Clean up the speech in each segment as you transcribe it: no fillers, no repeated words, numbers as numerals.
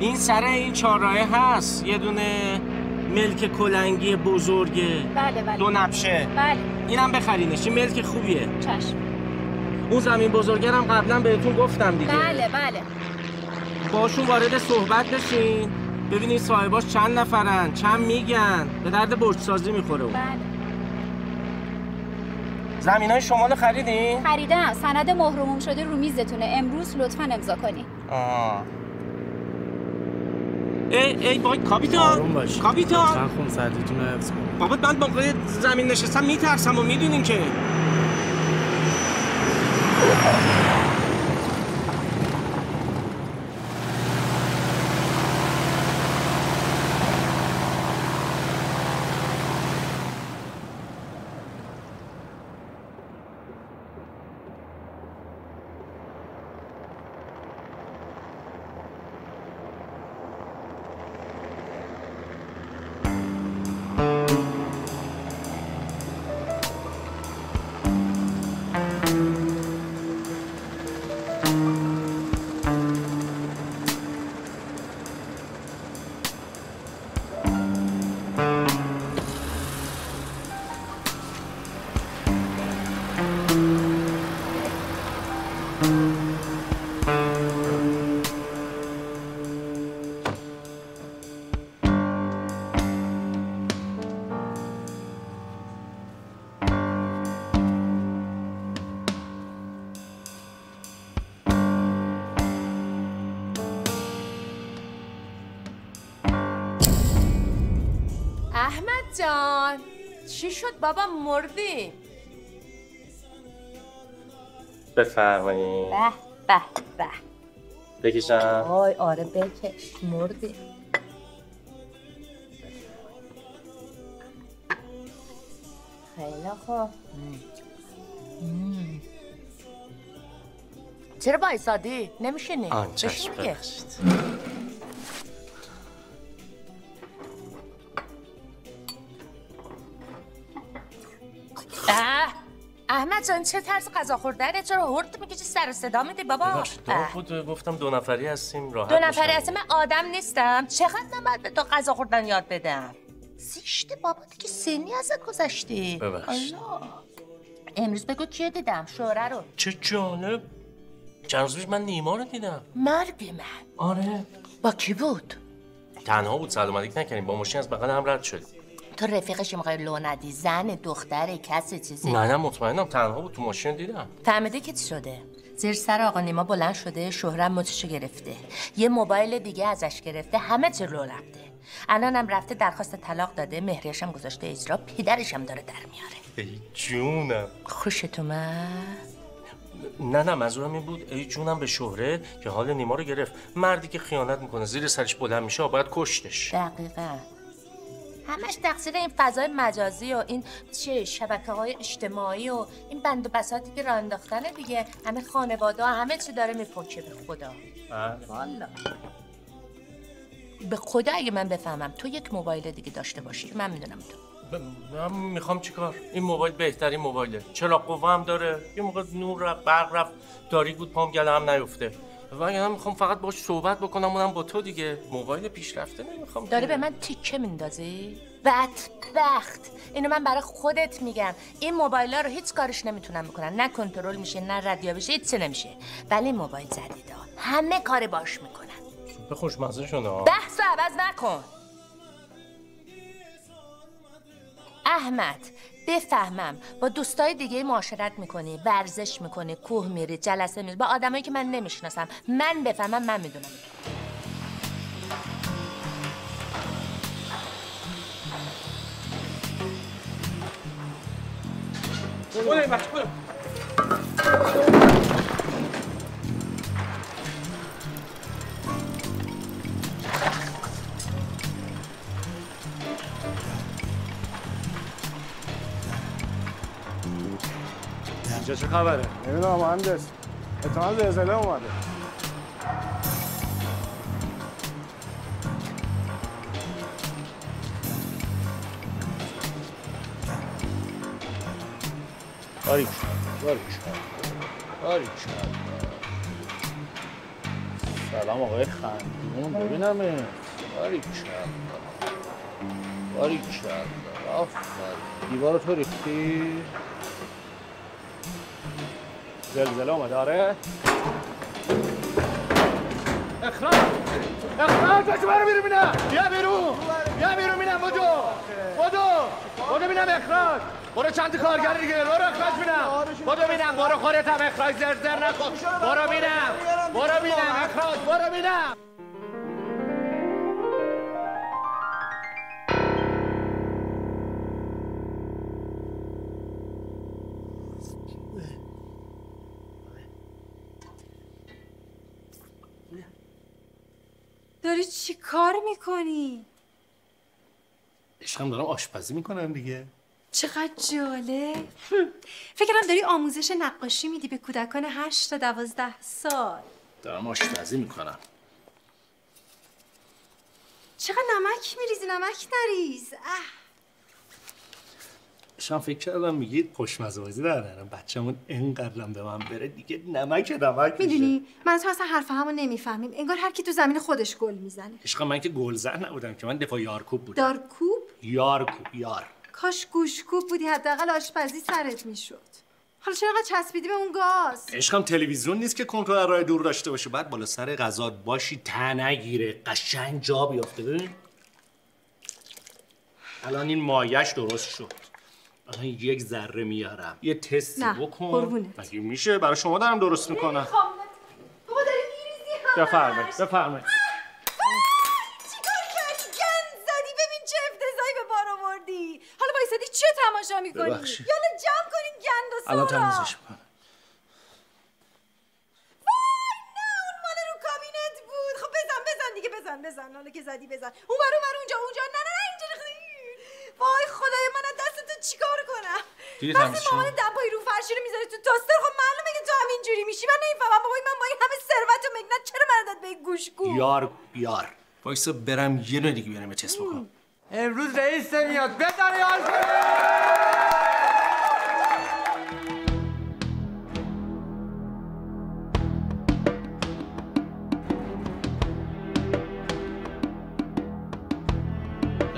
این سر این چهارراهه هست یه دونه ملک کلنگی بزرگه. بله. 2 نبشه. بله. اینم بخرینش، این ملک خوبیه. چشم. اون زمین بزرگرم قبلا بهتون گفتم دیگه. بله. باشون وارد صحبت بشین، ببینید صاحباش چند نفرن، چند میگن، به درد برج سازی میخوره اون. بله. زمینای شمال خریدین؟ خریدم. سند مهرموم شده رو میزتونه، امروز لطفاً امضا کنی. ای وای کاپیتان. آروم باش. کاپیتان. لطفاً خونسردیتون رو حفظ کنید. بابا من با زمین نشستم میترسم و میدونین که. احمد جان چی شد بابا مردی؟ بفرمایید. به بکشم. وای آره بکش مردی. خیلی خوب. چرا بایستادی؟ نمیشینی؟ چشم ببخشید. احمد جان چه طرز غذا خوردنه؟ چرا هرت میکشی سر و صدا میدی بابا؟ ببخشید بود گفتم 2 نفری هستیم راحت 2 نفری هستیم؟ من آدم نیستم؟ چقدر نباید به تو غذا خوردن یاد بدم؟ زشته بابا دیگه سنی ازت گذشتی. ببخشید. امروز بگو کیه دیدم؟ شوره رو. چه جالب. چند روز پیش من نیما رو دیدم. مرگ من. آره. با کی بود؟ تنها بود، سلام علیک نکردیم، با ماشین از بغل هم رد شدیم. تو رفیقش میخوای لو ندی؟ زن دختره کسی چیزی؟ نه مطمئنم تنها بود، تو ماشین دیدم. فهمیده که چی شده؟ زیر سر آقا نیما بلند شده، شهرم مچشو گرفته، یه موبایل دیگه ازش گرفته، همه چی لو رفته. الانم رفته درخواست طلاق داده، مهریش هم گذاشته اجرا، پدرش هم داره در میاره. ای جونم. خوشت اومد؟ نه منظورم این بود ای جونم به شهره که حال نیما رو گرفت. مردی که خیانت میکنه زیر سرش بلند میشه باید کشتش. دقیقاً. همش تقصیر این فضای مجازی و این شبکه‌های اجتماعی و این بند و بساطی که راه انداختنه دیگه. همه خانواده ها همه چی داره میپکه به خدا. والا به خدا اگه من بفهمم تو یک موبایل دیگه داشته باشی، من میدونم تو من میخوام چیکار؟ این موبایل بهترین موبایله، چراغ قوه هم داره، یه موقع نور رفت برق رفت تاریک بود پام گله هم نیفته. من میخوام فقط باش صحبت بکنم، اونم با تو دیگه. موبایل پیشرفته نمیخوام. داری به من تیکه میندازی؟ بدبخت. اینو من برای خودت میگم، این موبایل‌ها رو هیچ کارش نمیتونن بکنن، نه کنترل میشه نه رادیو بشه، هیچ چه نمیشه. ولی موبایل جدیده همه کار باش میکنن. به خوشمزه شده ها. بحث عوض نکن. احمد بفهمم با دوستای دیگه معاشرت میکنی، ورزش میکنی، کوه میری، جلسه میری با آدمایی که من نمیشناسم، من بفهمم من میدونم. برو این بچه برو. اینجا چه خبره؟ نمیدونم مهندس، احتمال زلزله اومده. سلام آقای خندون ببینم باریکشم آفرین دیوار تو ریختی زلزله اومده آره اخراج بچه برو بیرون بینم بیا بیرون بینم بدو بینم اخراج برو چند کارگر دیگه برو اخراج بینم بدو بینم برو خودت هم اخراج زرزر نکن برو بینم اخراج برو بینم داری چی کار میکنی؟ عشقم دارم آشپزی میکنم دیگه چقدر جالب. فکرم داری آموزش نقاشی میدی به کودکان 8 تا 12 سال. دارم آشپزی میکنم. چقدر نمک میریزی؟ نمک نریز. شام فکر کردم میگید خوشمزه بازی در نرم بچه‌مون اینقدرم به من بره دیگه نمک میدونی من تو اصلا حرف همو نمیفهمیم. انگار هر کی تو زمین خودش گل میزنه. عشقم من که گلزن نبودم که من دفاع یارکوب بودم. دارکوب؟ یار. کاش گوشکوب بودی حداقل آشپزی سرت میشد. حالا چرا چسبیدی به اون گاز؟ عشقم تلویزیون نیست که کنترل راه دور داشته باشه بعد بالا سر غذا باشی ته نگیره قشنگ جا بیافته. ببین الان این مایش درست شد. الان یک ذره میارم یه تستی بکن. قربونت. مگه میشه برای شما دارم درست میکنم. بابا داری میریزی همش. بفرمایید. چیکار کردی؟ گند زدی. ببین چه افتضاحی به بار آوردی. حالا وایسادی چی تماشا میکنی؟ یالا جمع کنین گند و سورا. الان تمیزش میکنم. وای نه اون مال رو کابینت بود. خب بزن دیگه بزن. حالا که زدی بزن. اون اونجا نه اینجا. وای خدای من از دست تو چیکار کنم؟ وقتی مامان دمپایی رو فرشی رو میذاری تو تاستر خب معلومه که تو همینجوری میشی. من نمیفهمم بابای من با این همه ثروت و مکنت چرا من داد به گوشگو؟ یار وایسا برم یه نوع دیگه برم تست بکنم. امروز رئیس میاد بزنی حال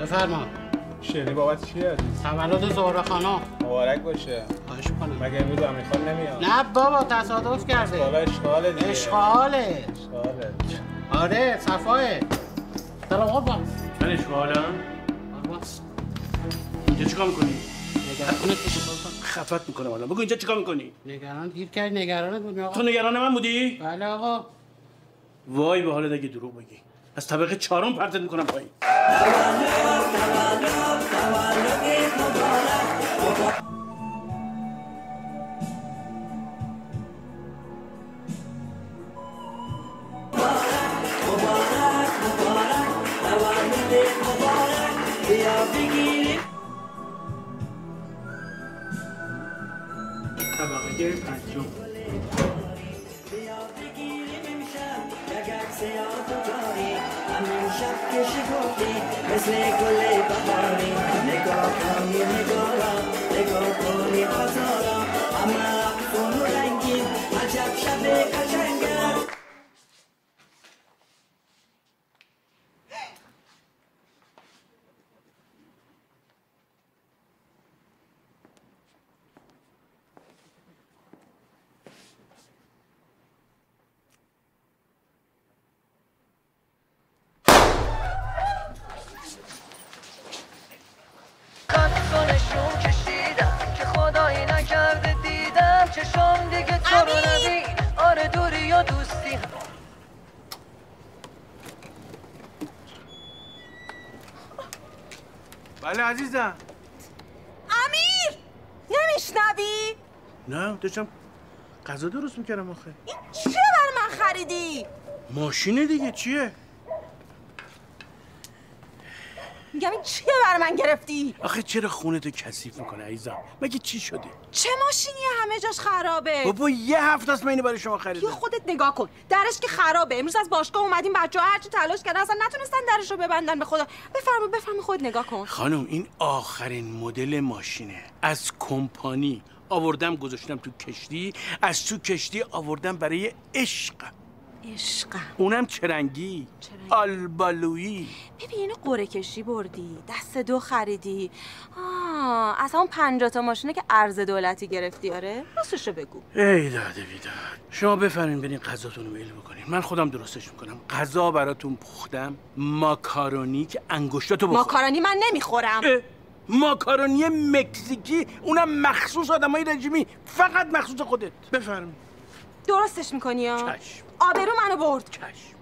بفرما. شیرینی بابت چیه؟ تولد زهره خانم. مبارک باشه. خواهش می‌کنم. مگه امروز امیر خان نمیاد؟ نه بابا تصادف کرده. حالا اشغاله دیگه. اشغاله. آره صفایه. سلام قربان. من اشغالم؟ قربان. اینجا چیکار میکنی؟ نگرانت میشم. خفت میکنم الان. بگو اینجا چیکار میکنی؟ نگران گیر کردی نگرانت بودی آقا. تو نگران من بودی؟ بله آقا. وای به حالت اگه دروغ بگی. از طبقه 4 پرتت میکنم پایین. طبقه 5. مثل گل بهاری نگاه کنی خزارا اما افغان و رنگین عجب شب قشنگم. چشم دیگه تو رو نبین آره دوری یا دوستی. بله عزیزم. امیر نمیشنوی؟ نه داشتم غذا درست میکردم آخه. این چیه برای من خریدی؟ ماشینه دیگه چیه؟ میگم این چیه برای من گرفتی؟ آخه چرا خونتو کثیف میکنه عزیزم؟ مگه چی شده؟ چه ماشینیه همه جاش خرابه؟ بابا یه هفته است من اینو برای شما خریدم. یه خودت نگاه کن درش که خرابه. امروز از باشگاه اومدیم بچه‌ها هرچی تلاش کردن اصلا نتونستن درش رو ببندن. به خدا بفرما خود نگاه کن. خانم این آخرین مدل ماشینه از کمپانی آوردم گذاشتم تو کشتی از تو کشتی آوردم برای عشق. عشقم. اونم چرنگی آلبالویی. ببین قرعه کشی بردی، دست 2 خریدی. از اون 50 تا ماشینه که ارز دولتی گرفتی. آره راستشو بگو. ای داده بیداد، شما بفرمین برین غذاتون رو میل بکنین، من خودم درستش میکنم. غذا براتون پختم، ماکارونی که انگشتاتو بخور. ماکارونی من نمیخورم. ماکارونی مکزیکی، اونم مخصوص آدمای رژیمی، فقط مخصوص خودت. بفرمین. درستش میکنی ها؟ چشم. آبرو منو برد. چشم.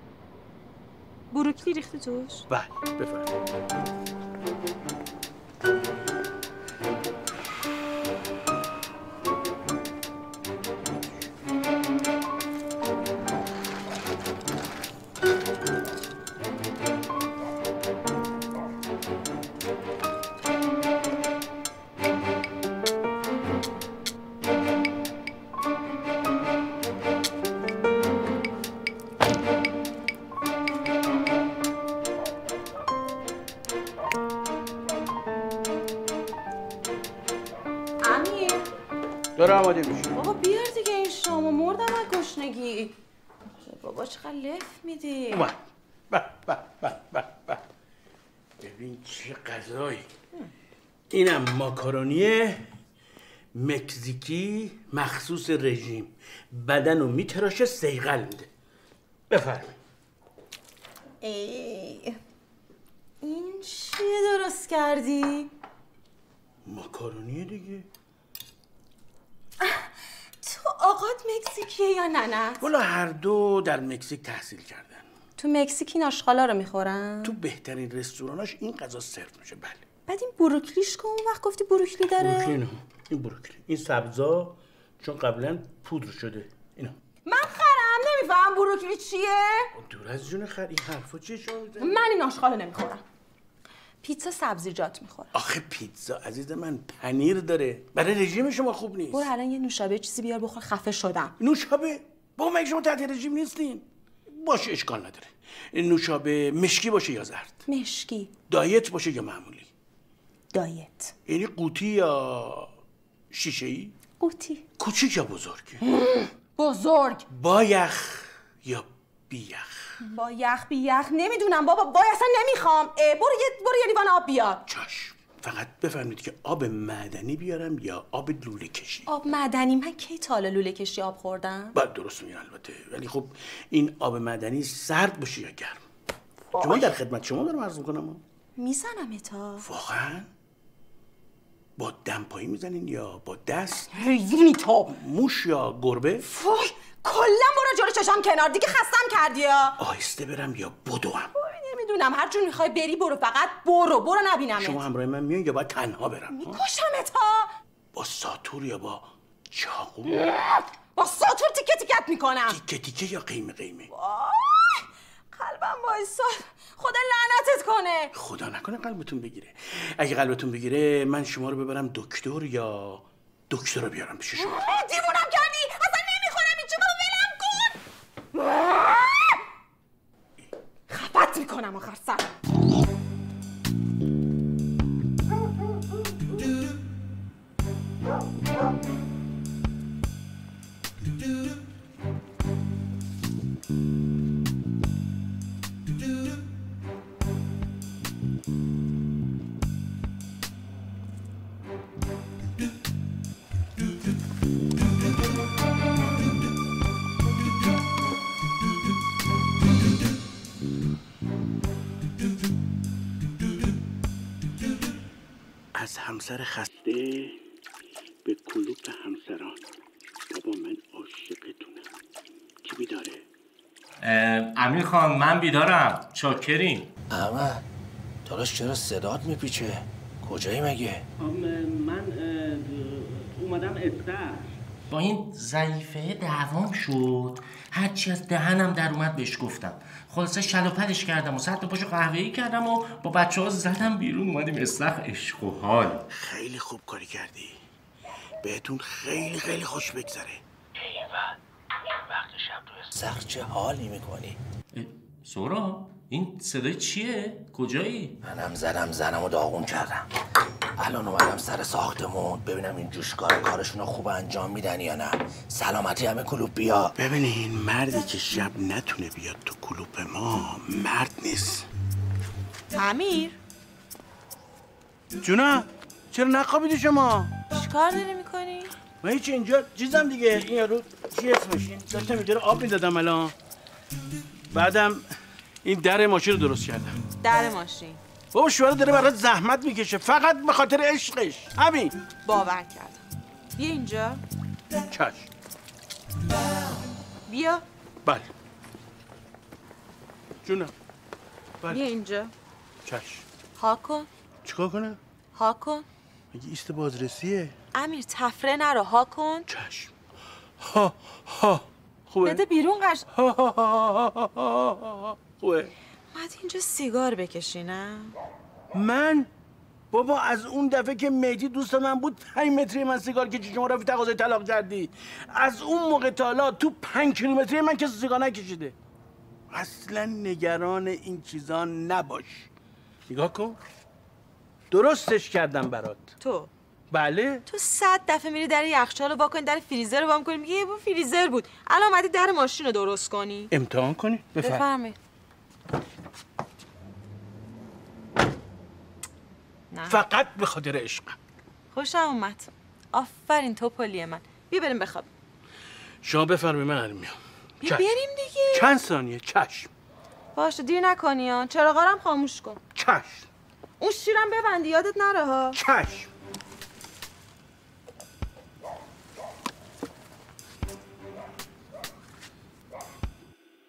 بروکلی ریختی توش؟ بله بفرمین. داره آماده میشه. بابا بیار دیگه این شامو، مردم از گشنگی. بابا چقدر لف میدی. ببین چه غذایی. اینم ماکارونی مکزیکی مخصوص رژیم، بدنو میتراشه سیغل میده. بفرمایید. این چیه درست کردی؟ ماکارونیه دیگه. تو آقات مکزیکیه یا نه؟ والا هر دو در مکزیک تحصیل کردن. تو مکزیک این آشغالا رو میخورن؟ تو بهترین رستوراناش این غذا سرو میشه. بله. بعد این بروکلیش که اون وقت گفتی بروکلی داره؟ بروکلی نه. این بروکلی. این سبزا چون قبلا پودر شده. اینا. من خرم نمیفهم بروکلی چیه؟ دور از جون خر، این حرفا چیه شما میزنی؟ من این آشغالو نمیخورم. پیتزا سبزیجات میخورم. آخه پیتزا عزیز من پنیر داره، برای رژیم شما خوب نیست. برو الان یه نوشابه چیزی بیار بخور، خفه شدم. نوشابه؟ با مگه شما تحت رژیم نیستین؟ باشه اشکال نداره. نوشابه مشکی باشه یا زرد؟ مشکی. دایت باشه یا معمولی؟ دایت. یعنی قوطی یا شیشه‌ای؟ قوطی. کوچیک یا بزرگ؟ بزرگ. با یخ یا بی یخ؟ با یخ بی یخ نمیدونم بابا، با اصلا نمیخوام. برو یه لیوان آب بیار. چشم. فقط بفرمایید که آب معدنی بیارم یا آب لوله کشی؟ آب معدنی؟ من کی تا حالا لوله کشی آب خوردم؟ بعد درست میگن البته، ولی خب این آب معدنی سرد باشه یا گرم؟ شما در خدمت شما دارم عرض میکنم. میزنم اتا. واقعا؟ با دمپایی میزنین یا با دست؟ حیوانی تو. موش یا گربه؟ وای کلا برو جلو چشام کنار دیگه، خستم کردی یا؟ آهسته برم یا بدوم؟ نمیدونم، هر جور میخوای بری برو، فقط برو نبینمت. شما همراه من میان یا باید تنها برم؟ میکشمت ها. با ساتور یا با چاقو؟ با ساتور تیکه تیکت میکنم. تیکه تیکه یا قیمه قیمه؟ قلبم وایساد. خدا لعنتت کنه. خدا نکنه قلبتون بگیره. اگه قلبتون بگیره من شما رو ببرم دکتر یا دکتر رو بیارم پیش شما؟ دیوونم کردی، اصلا نمیخورم این چوبو، ولم کن. خفت میکنم آخر سر. از همسر خسته به کلوپ همسران. بابا من عاشقتونم. کی بیداره؟ امیر خان من بیدارم، چاکریم. احمد داداش چرا صدات میپیچه؟ کجایی مگه؟ من اومدم استر. با این ضعیفه دعوام شد، هرچی از دهنم در اومد بهش گفتم. خلاصه شلوپلش کردم و سطل پاشو قهوه‌ای کردم و با بچه‌ها زدم بیرون، اومدیم استخر. عشق و حال. خیلی خوب کاری کردی. بهتون خیلی خیلی خوش بگذره. این وقت شب تو استخر چه حالی میکنی؟ سورا این صدای چیه؟ کجایی؟ منم زدم زنمو داغون کردم. الان اومدم سر ساختمون ببینم این جوشکارا کارشون رو خوب انجام میدن یا نه. سلامتی همه کلوپ بیا. ببینین مردی که شب نتونه بیاد تو کلوپ ما مرد نیست. امیر جونا چرا نخوابیدی شما؟ چیکار داری میکنی؟ من هیچ اینجا چیزم دیگه. این یارو چی اسمش؟ این داشتم اینجا رو آب میدادم الان. بعدم این در ماشین رو درست کردم. در ماشین؟ بابا شوهر داره برات زحمت میکشه فقط به خاطر عشقش. همین. باور کردم. بیا اینجا. چشم. بیا. بله. جونم. بله. بیا اینجا. چشم. ها کن. چیکار کنم؟ ها کن. مگه ایست بازرسیه؟ امیر تفره نرو. ها کن. چشم. ها خوبه؟ بده بیرون قش. خوبه. بعد اینجا سیگار بکشی نه؟ من؟ بابا از اون دفعه که مهدی دوست من بود 5 متری من سیگار کشیدی شما رفتی تقاضای طلاق کردی. از اون موقع تا حالا تو 5 کیلومتری من کسی سیگار نکشیده. اصلا نگران این چیزا نباش. نگاه کن درستش کردم برات. تو؟ بله. تو 100 دفعه میری در یخچال رو وا کنی، در فریزر رو وا می‌کنی، میگی یه بو فریزر بود. الان اومدی در ماشین رو درست کنی. امتحان کنی؟ بفرمایید. فقط به خاطر عشقم. خوشم اومد. آفرین توپلی من. بیا بریم بخواب. شما بفرمایید من الان میام. بیا بریم دیگه. چند ثانیه؟ چشم. باشه دیر نکنی ها. چراغا رو هم خاموش کن. چشم. اون شیرم ببندی یادت نره ها. چشم.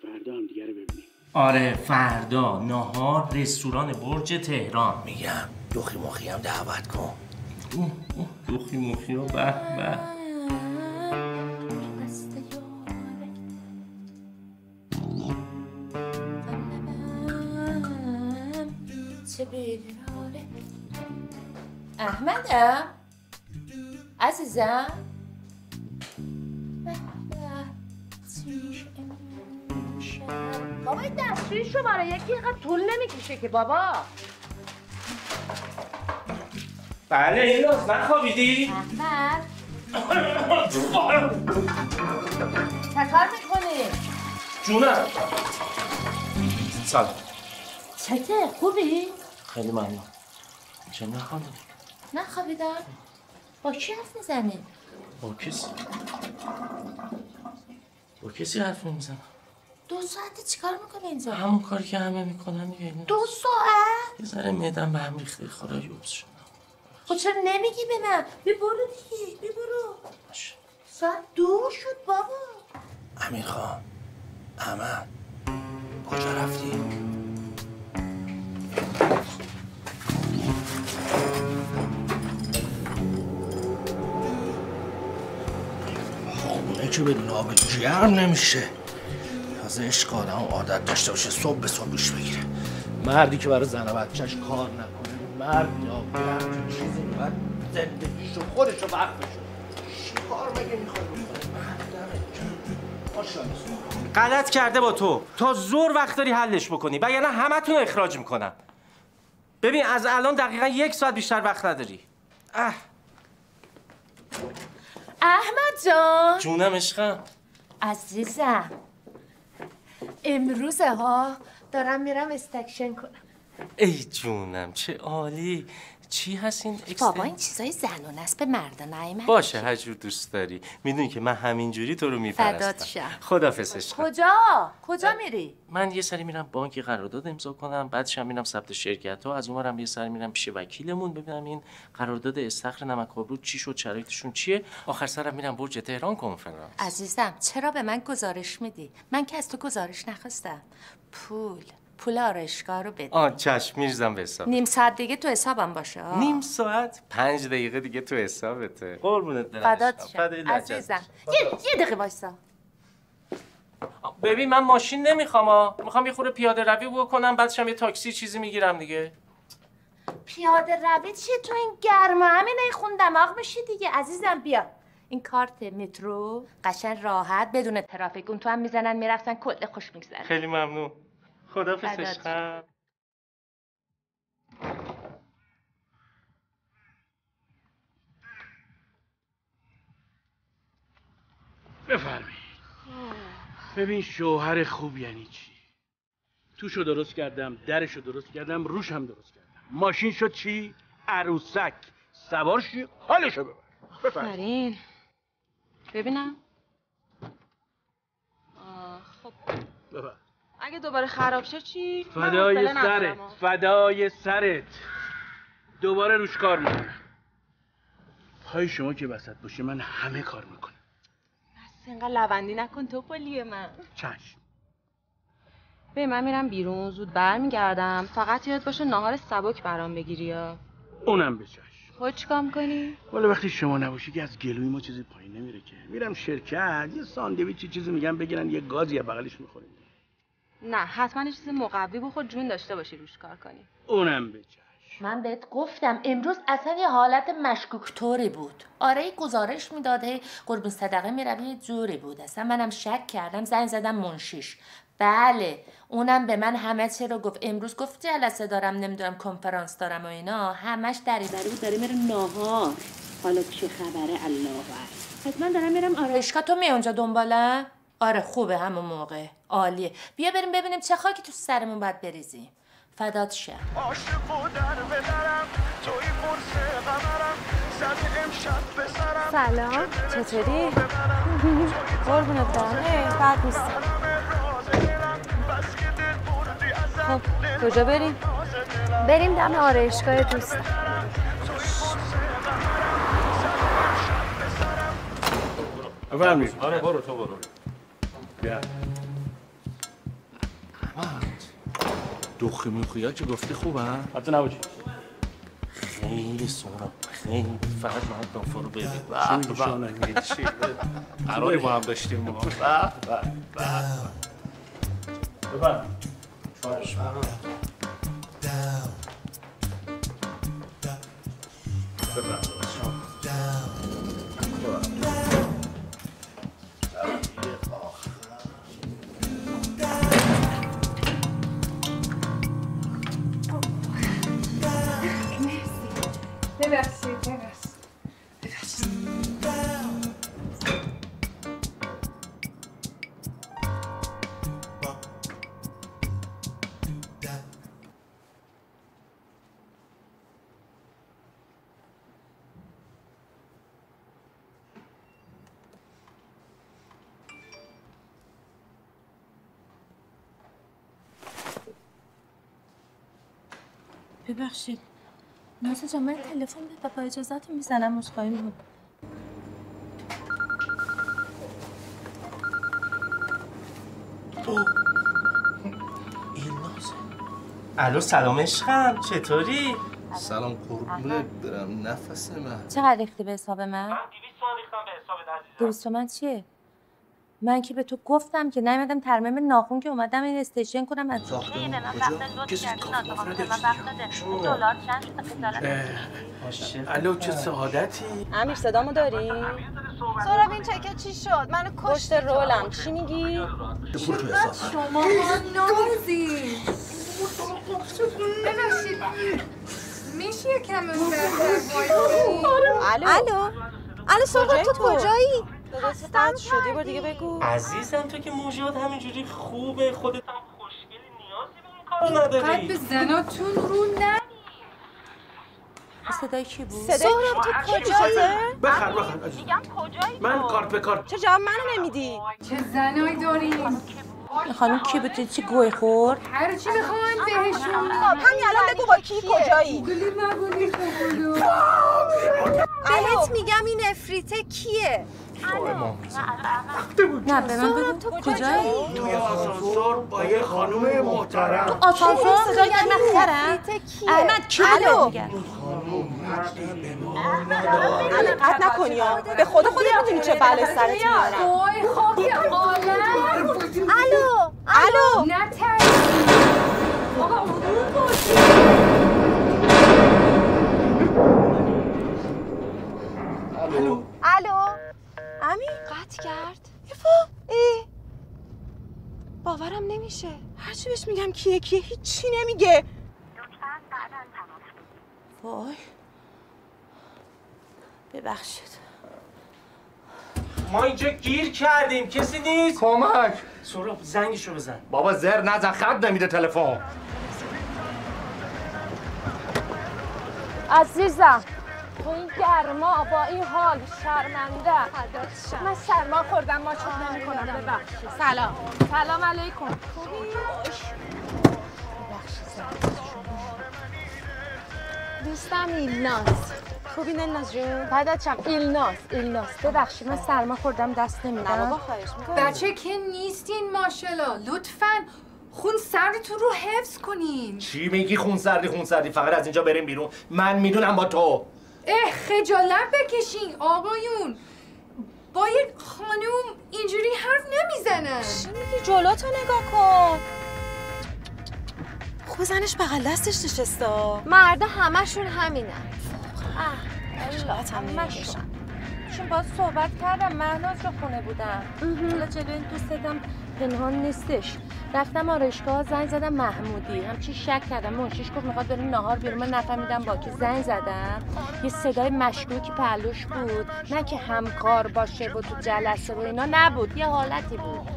فردا هم دیگه رو ببینیم. آره فردا ناهار رستوران برج تهران. میگم دوخی مخی هم دعوت کن. دوخی مخی رو به به. احمدم عزیزم بابا این دستشویش رو برای یکی اینقدر طول نمیکشه که بابا. بله ایلاز نخوابیدی؟ احمد چکار میکنی؟ جونم سلام. چته خوبی؟ خیلی ممنون. چه نخوابیدی؟ نخوابیدم؟ با کی حرف میزنی؟ با کسی حرف نمیزنم. 2 ساعته چیکار میکنی اینجا؟ همون کاری که همه میکنن دیگه. 2 ساعت؟ یه ذره معدم به هم ریخته خدای یوبس شدم. خب چرا نمیگی به من؟ بی برو دیگه بی برو. ساعت 2 شد بابا. امیر خان احمد کجا رفتی؟ خونه که بدون آب گرم نمیشه. از عشق آدم عادت داشته باشه صبح به صبح دوش بگیره. مردی که برای زن و بچهش کار نکنه مرد یا همچون چیزی باید زندگیشو خودشو وقفشو چی کار مگه میخواد بکنه؟ غلط کرده با تو. تا زور وقت داری حلش بکنی و یعنی همتون رو اخراج میکنم. ببین از الان دقیقا 1 ساعت بیشتر وقت نداری. احمد جان جونم عشقم. عزیزم امروزه ها دارم میرم استکشن کنم. ای جونم چه عالی. چی هست این بابا این چیزای زنونه است به مردا نیامد. باشه هر جور دوست داری. میدونی که من همینجوری تو رو میپرستم. فدات شم. خدافظ عشقم. کجا میری؟ من یه سری میرم بانک قرارداد امضا کنم، بعدش هم میرم ثبت شرکت ها، از اونورم یه سری میرم پیش وکیلمون ببینم این قرارداد استخر نمک‌آبرو چی شد، شرایطشون چیه. آخر سرم میرم برج تهران کنفرانس. عزیزم چرا به من گزارش میدی؟ من که از تو گزارش نخواستم. پول آرایشگاه رو بده. چشم میریزم به حساب. نیم ساعت دیگه تو حسابم باشه. نیم ساعت؟ 5 دقیقه دیگه تو حسابته. قربونت برم. فدات شم. عزیزم یه دقیقه وایسا. ببین من ماشین نمیخوام میخوام یه خورده پیاده روی بکنم بعدش هم یه تاکسی چیزی میگیرم دیگه. پیاده روی چیه تو این گرما؟ همینه خون دماغ میشی دیگه. عزیزم بیا این کارت مترو قشنگ راحت بدون ترافیک اون تو هم میزنن میرفتن کل خوش میگذره. خیلی ممنون. خداحافظ عشقم. بفرمایید. ببین شوهر خوب یعنی چی؟ توشو درست کردم، درشو درست کردم، روش هم درست کردم. ماشین شد چی؟ عروسک. سوار شی، حالشو ببر. بفرمایید. ببینم. خب ببر. اگه دوباره خراب شه چی؟ فدای سرت. دوباره روش کار میکنم. پای شما که وسط باشه من همه کار میکنم. بس اینقدر لوندی نکن تو پلیه من. چشم. به من میرم بیرون، زود برمیگردم. فقط یاد باشه ناهار سبک برام بگیری یا. اونم به چشم. خود چیکار میکنی؟ والا وقتی شما نباشی که از گلوی ما چیزی پایین نمیره که. میرم شرکت یه ساندویچ چیزی میگم بگیرن یه گازی از بغلش میخوریم. نه حتما یه چیز مقوی بخور جون داشته باشی روش کار کنی. اونم به چشم. من بهت گفتم امروز اصلا یه حالت مشکوک طوری بود. آره گزارش میداده قربون صدقه میروی یه جوری بود. اصلا منم شک کردم، زنگ زدم منشیش. بله اونم به من همه چی رو گفت. امروز گفت جلسه دارم، نمیدونم کنفرانس دارم و اینا. همش دریوری بود، داره میره ناهار. حالا چه خبره الله اکبر. حتما دارم میرم آرایشگاه. تو می اونجا دنبالم؟ آره خوبه همون موقع. عالیه. بیا بریم ببینیم چه خاکی تو سرمون باید بریزیم. فدات شه. سلام چطوری؟ قربونت برم. بد نیستم. خب کجا بریم؟ بریم دم آرایشگاه دوستم. بفرمایید. آره برو تو برو. بیا. دوخی موخیا که گفتی خوبه ها؟ حتی نباشی. خیلی سونم خیلی فقط من دافا رو ببین. چی میگی شانه؟ چی؟ قراری با هم داشتیم ما. ببخشید نازه جان من تلفن به با اجازهتون میزنم عذرخواهی میکنم. این نازه. الو سلام عشقم چطوری؟ سلام قربونت برم نفس من. چقدر ریختی به حساب من؟ 200 تومن ریختم به حساب عزیزم. 200 تومن چیه؟ من که به تو گفتم که نیومدم ترمیم ناخون که اومدم این استیشن کنم از ساختمون کجا؟ $1000 چند شد؟ الو چه سعادتی؟ امیر صدامو داری؟ سهراب این چکه چی شد؟ منو پشت رولم چی میگی؟ پول تو حساب. شما نازی ببخشید میشه یکم الو سهراب تو کجایی؟ داداش قد شدی بار دیگه بگو. عزیزم تو که موجود همینجوری خوبه خودت هم خوشگلی نیازی به این کارو نداری. قد به زناتون رو نه. صدای کی بود؟ سهراب تو کجایی؟ بخر عزیزم. میگم کجایی؟ من کارت به کارت. چه جواب منو نمیدی؟ چه زنایی داریم؟ خانم کی بود؟ چی گوی خورد؟ هر چی میخوان بهشون همین الان بگو با کی کجایی؟ گلی مگولی خوبولو بهت میگم این افریته کیه؟ نه به من بگو تو کجایی؟ توی آسانسور با یه خانم محترم. آسانسور صدای مخرم؟ احمد کی بود میگن؟ الان قطع نکنی ها. به خدا خودت میدونی چه بلای سرت میارم. وای خاک عالم. الو نه ترس. آقا اون باشی. الو امی قطع کرد. باورم نمیشه. هرچی بهش میگم کیه هیچی نمیگه. وای ببخشید ما اینجا گیر کردیم، کسی نیست؟ کمک. سهراب زنگشو بزن. بابا زر نزن، خط نمیده تلفن. عزیزم تو این گرما با این حال شرمنده. من سرما خوردم، ما چوب نمی کنم. ببخشید. سلام علیکم. خوبی؟ دوستم ایلناس. خوبی نلناز جون؟ بعدتشم ایلناس. ببخشید من سرما خوردم دست نمیدم. نه بابا خواهش میکنم. بچه که نیستین ماشالله. لطفاً خون سردتون رو حفظ کنین. چی میگی خون سردی؟ فقط از اینجا بریم بیرون. من میدونم با تو. خجالت بکشین آقایون. با یک خانوم اینجوری حرف نمیزنن. چی میگی؟ جلوتو نگاه کن. خوب زنش بغل دستش نشسته. مردا همشون همینن. همشون. چون باید صحبت کردم. مهناز رو خونه بودم. حالا جلوی این دوستم پنهان نیستش. رفتم آرایشگاه زنگ زدم محمودی. همچی شک کردم. منشیش گفت میخواد بریم نهار بیرون. من نفهمیدم با کی زنگ زدم. یه صدای مشکوکی پهلوش بود. نه که همکار باشه و تو جلسه و اینا نبود. یه حالتی بود.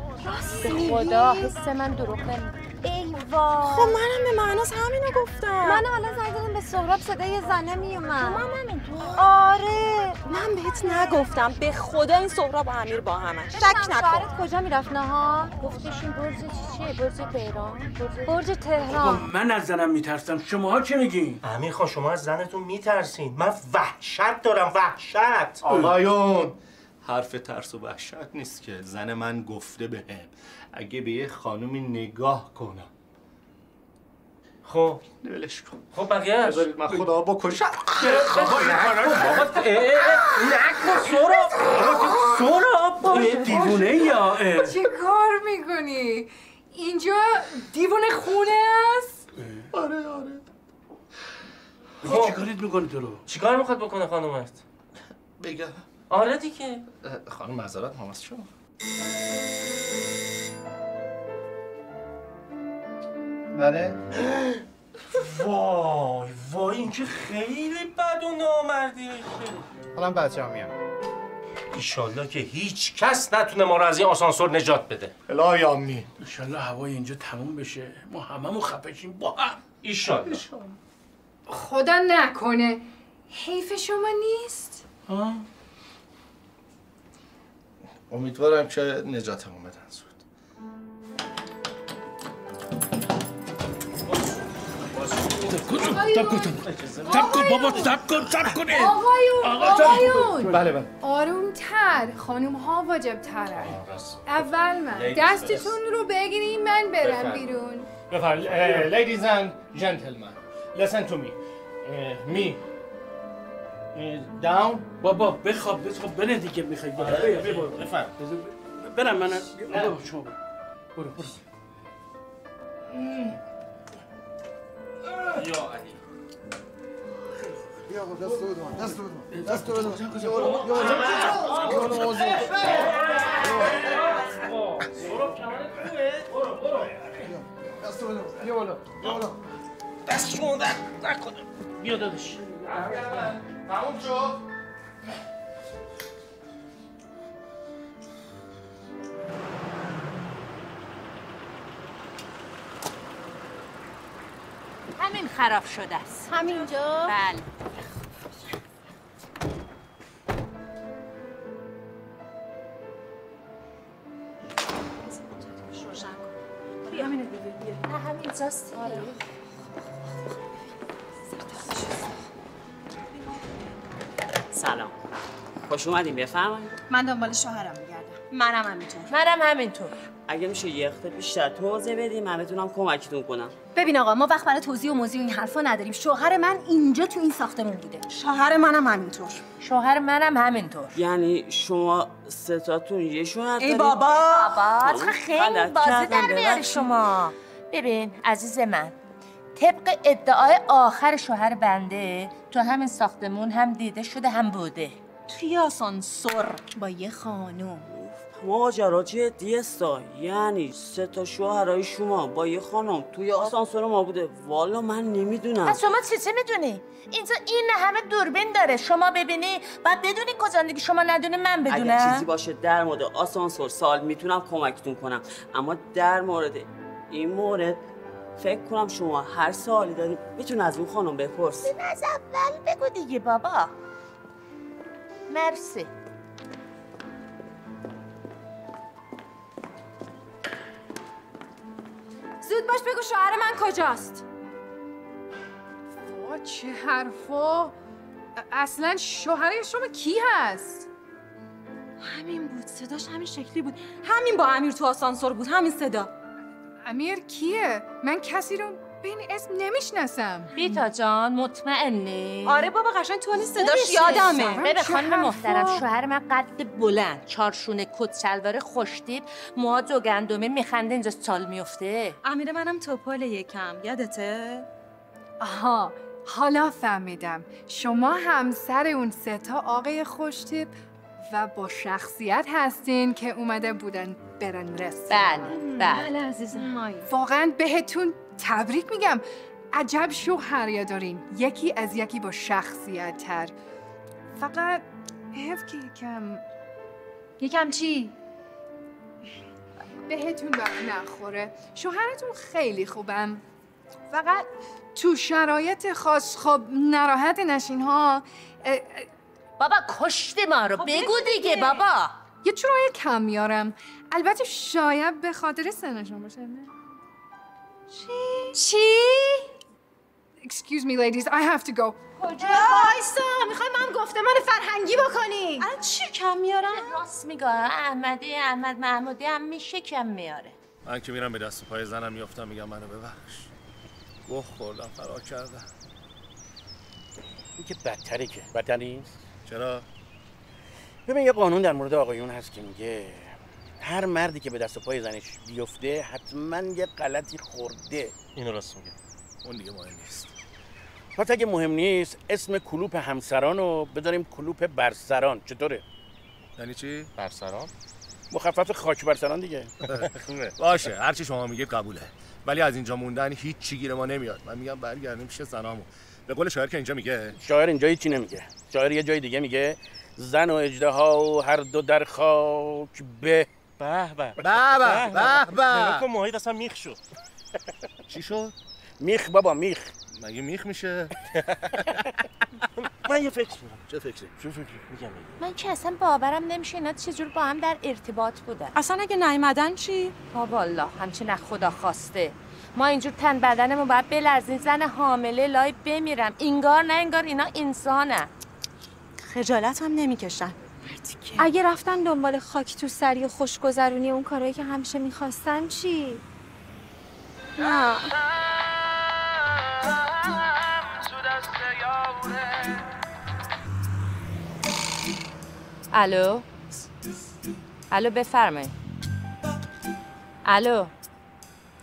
به خدا حس من دروغ نمیگه. ای وای. خب منم به مهناز همینو گفتم. من حالا زنگ زدم به سهراب صدای زنه میومد. من همینطور. آره من بهت نگفتم. به خدا این سهراب و امیر با همن. شک نکن. شوهرت کجا میرفت نهار؟ گفتش این برج چیه؟ برج تهران. برج تهران. من از زنم میترسم. شماها چه میگین؟ امیر خان شما از زنتون میترسین. من وحشت دارم، وحشت. آقایون حرف ترس و وحشت نیست که. زن من گفته بهم اگه به یه خانومی نگاه کنم. خب ولش کن. خب بقیه‌اش بذارید من خدا بکشم. سهراب دیوونه یا چه کار میکنی؟ اینجا دیوونه خونه است؟ آره خب چیکارت میکنی تو رو؟ چیکار میخواد بکنه خانومت؟ بگم. آره دیگه. خانم معذرت هم از شما. بله. وای این که خیلی بد و نامردیه. حالا بچه ها میان. ایشالله که هیچ کس نتونه ما رو از این آسانسور نجات بده. الهی آمین. ایشالله هوای اینجا تموم بشه. ما هممون خفه شیم با هم. ایشالله. خدا نکنه. حیف شما نیست؟ امیدوارم که نجاتمون بدن زود. تب کن. آقایون بله. آرومتر. خانوم ها واجب تره. اول من دستتون رو بگیرین من برم بیرون. بفرمایید. Ladies and gentlemen, listen to me. Me. Down. بابا بخواب بره دیگه. میخوای بفرمایید. برم من. شما برو. یا علی. بیا دست تو بدم. دست شما درد نکنه. بیا داداش. تموم شد. همین خراب شده است. همینجا؟ بله. بیا همینو بیا. نه همینجاست. سلام. خوش اومدین. بفرمایید. من دنبال شوهرم میگردم. منم همینطور. اگه میشه یه خط بیشتر توضیح بدین من بتونم کمکتون کنم. ببین آقا ما وقت برای توضیح و موضوع این حرفا نداریم. شوهر من اینجا تو این ساختمون بوده. شوهر منم همینطور. شوهر منم همینطور. یعنی شما سه تاتون یه شوهر دارید؟ ای بابا خیلی بازی در میاره شما. ببین عزیز من، طبق ادعای آخر شوهر بنده تو همین ساختمون هم دیده شده هم بوده. توی آسانسور با یه خانوم. ماجرا جدیه سا، یعنی 3 تا شوهرای شما با یه خانم توی آسانسور ما بوده. والا من نمیدونم. از شما چی میدونی؟ اینجا این همه دوربین داره، شما ببینی بعد بدونی کجا دیگه، شما ندونی من بدونم. اگه چیزی باشه در مورد آسانسور سال میتونم کمکتون کنم، اما در مورد این مورد فکر کنم شما هر سوالی دارید میتونی از اون خانم بپرسی. از اول بگو دیگه بابا. مرسی. زود باش بگو شوهر من کجاست؟ وا چه حرفا. اصلا شوهر شما کی هست؟ همین بود، صداش همین شکلی بود، همین با امیر تو آسانسور بود، همین صدا. امیر کیه؟ من کسی رو به این اسم نمیشناسم. بیتا جان مطمئنی؟ آره بابا قشنگ تو نیست، صداش یادمه. ببین خانم محترم، شوهر من قد بلند، چارشونه، کت شلوار خوشتیپ، موها دو گندمه، میخنده اینجا سال میفته. امیر منم توپال یکم، یادته؟ آها حالا فهمیدم، شما همسر اون 3 تا آقای خوشتیپ و با شخصیت هستین که اومده بودن برن رستوران. بله عزیزم. واقعا بهتون تبریک میگم، عجب شوهریا دارین، یکی از یکی با شخصیت تر. فقط حیف که یکم چی؟ بهتون وقت نخوره. شوهرتون خیلی خوبم، فقط تو شرایط خاص خب ناراحت نشین ها. بابا کشتی ما رو، بگو دیگه بابا. یه چرای کم میارم، البته شاید به خاطر سنشون باشه. نه چی؟ Excuse me ladies, I have to go. کجا؟ وایسا، میخوای من گفتمان فرهنگی بکنی؟ الان چی کم میارم؟ راست میگه، احمد محمودی هم میشه کم میاره. من که میرم به دست و پای زنم میافتم میگم منو ببخش، گوه خوردم، فرار کردم. این که بدتره، که بدتر نیست. چرا؟ ببین یه قانون در مورد آقایون هست که میگه هر مردی که به دست و پای زنش بیفته حتما یه غلطی خورده. اینو راست میگه. اون دیگه مهم نیست. پس اگه مهم نیست اسم کلوپ همسران رو بذاریم کلوپ برسران. چطوره؟ یعنی چی؟ برسران؟ مخفف خاک برسران دیگه. باشه، هر چی شما میگید قبوله، ولی از اینجا موندن هیچ چی گیر ما نمیاد. من میگم برگردیم پیش زنامو. به قول شاعر که اینجا میگه، شاعر اینجا هیچی نمیگه، شاعر یه جای دیگه میگه زن و اژدها هر دو در خاک به به به به به به به محیط اصلا میخ شد. چی شد؟ میخ بابا، میخ. مگه میخ میشه؟ من یه فکر میکنم. چه فکری؟ میگم من که اصلا باورم نمیشه اینا چجور با هم در ارتباط بودن. اصلا اگه نیومدن چی؟ والله همچین از خدا خواسته ما اینجور تن بدنمون باید بلرزین، زن حامله لای بمیرم، انگار نه انگار اینا انسانن. خجالت هم نمیکشن. اگه رفتن دنبال خاک تو سری و خوشگذرونی اون کارهایی که همیشه میخواستن چی؟ نه. الو بفرمایید. الو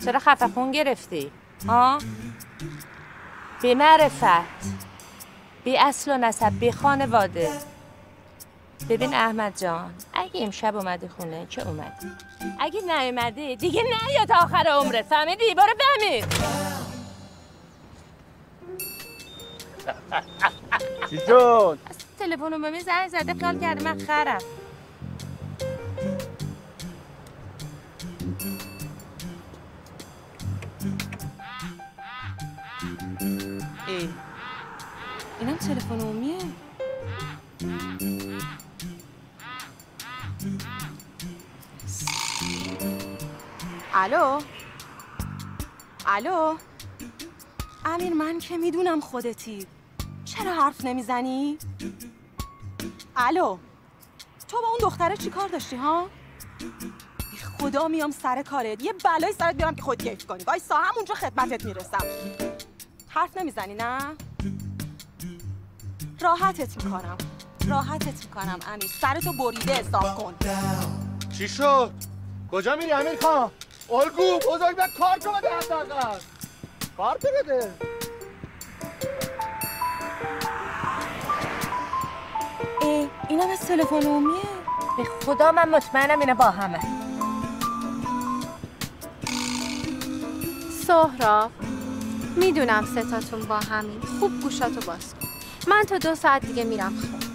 چرا خفه خون گرفتی؟ ها؟ بی معرفت، بی اصل و نسب، بی خانواده. ببین احمد جان، اگه امشب اومدی خونه که اومدی، اگه نیومدی دیگه نیا تا آخر عمرت، فهمیدی؟ برو بمیر. چی شد؟ تلفنو به من زنگ زده، خیال کرده من خرم. اینم تلفن عمومیه. الو امیر، من که میدونم خودتی، چرا حرف نمیزنی؟ الو تو با اون دختره چی کار داشتی ها؟ خدا میام سر کارت، یه بلای سرت بیارم که خود کیف کنی. وایسا همونجا خدمتت میرسم. حرف نمیزنی نه؟ راحتت میکنم امیر، سرتو بریده حساب کن. چی شد؟ کجا میری امیر خان؟ الگو بزرگ به کار تو بده، حداقل کار بده. اینم از تلفن عمومیه. به خدا من مطمئنم اینا با همه. سهراب میدونم ستاتون با همین. خوب گوشاتو باز کن. من تا 2 ساعت دیگه میرم خونه.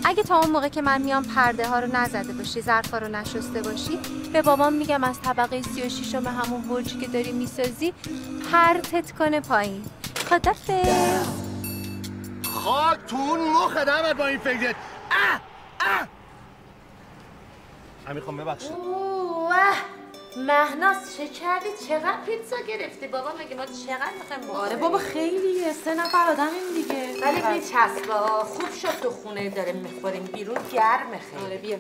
اگه تا اون موقع که من میام پرده ها رو نزده باشی، ظرفا رو نشسته باشی، به بابام میگم از طبقه 36 همون برجی که داری میسازی پرتت کنه پایین. خدافظ. خاک تو اون مخ دمت با این فکرت. امیر خان ببخشید. مهناز چه کردی؟ چقدر پیتزا گرفتی؟ بابا مگه ما چقدر میخوایم بخوریم؟ آره بابا خیلیه، 3 نفر آدمیم دیگه. ولی میچسبه. خوب شد تو خونه داریم میخوریم، بیرون گرمه خیلی. آره بیا.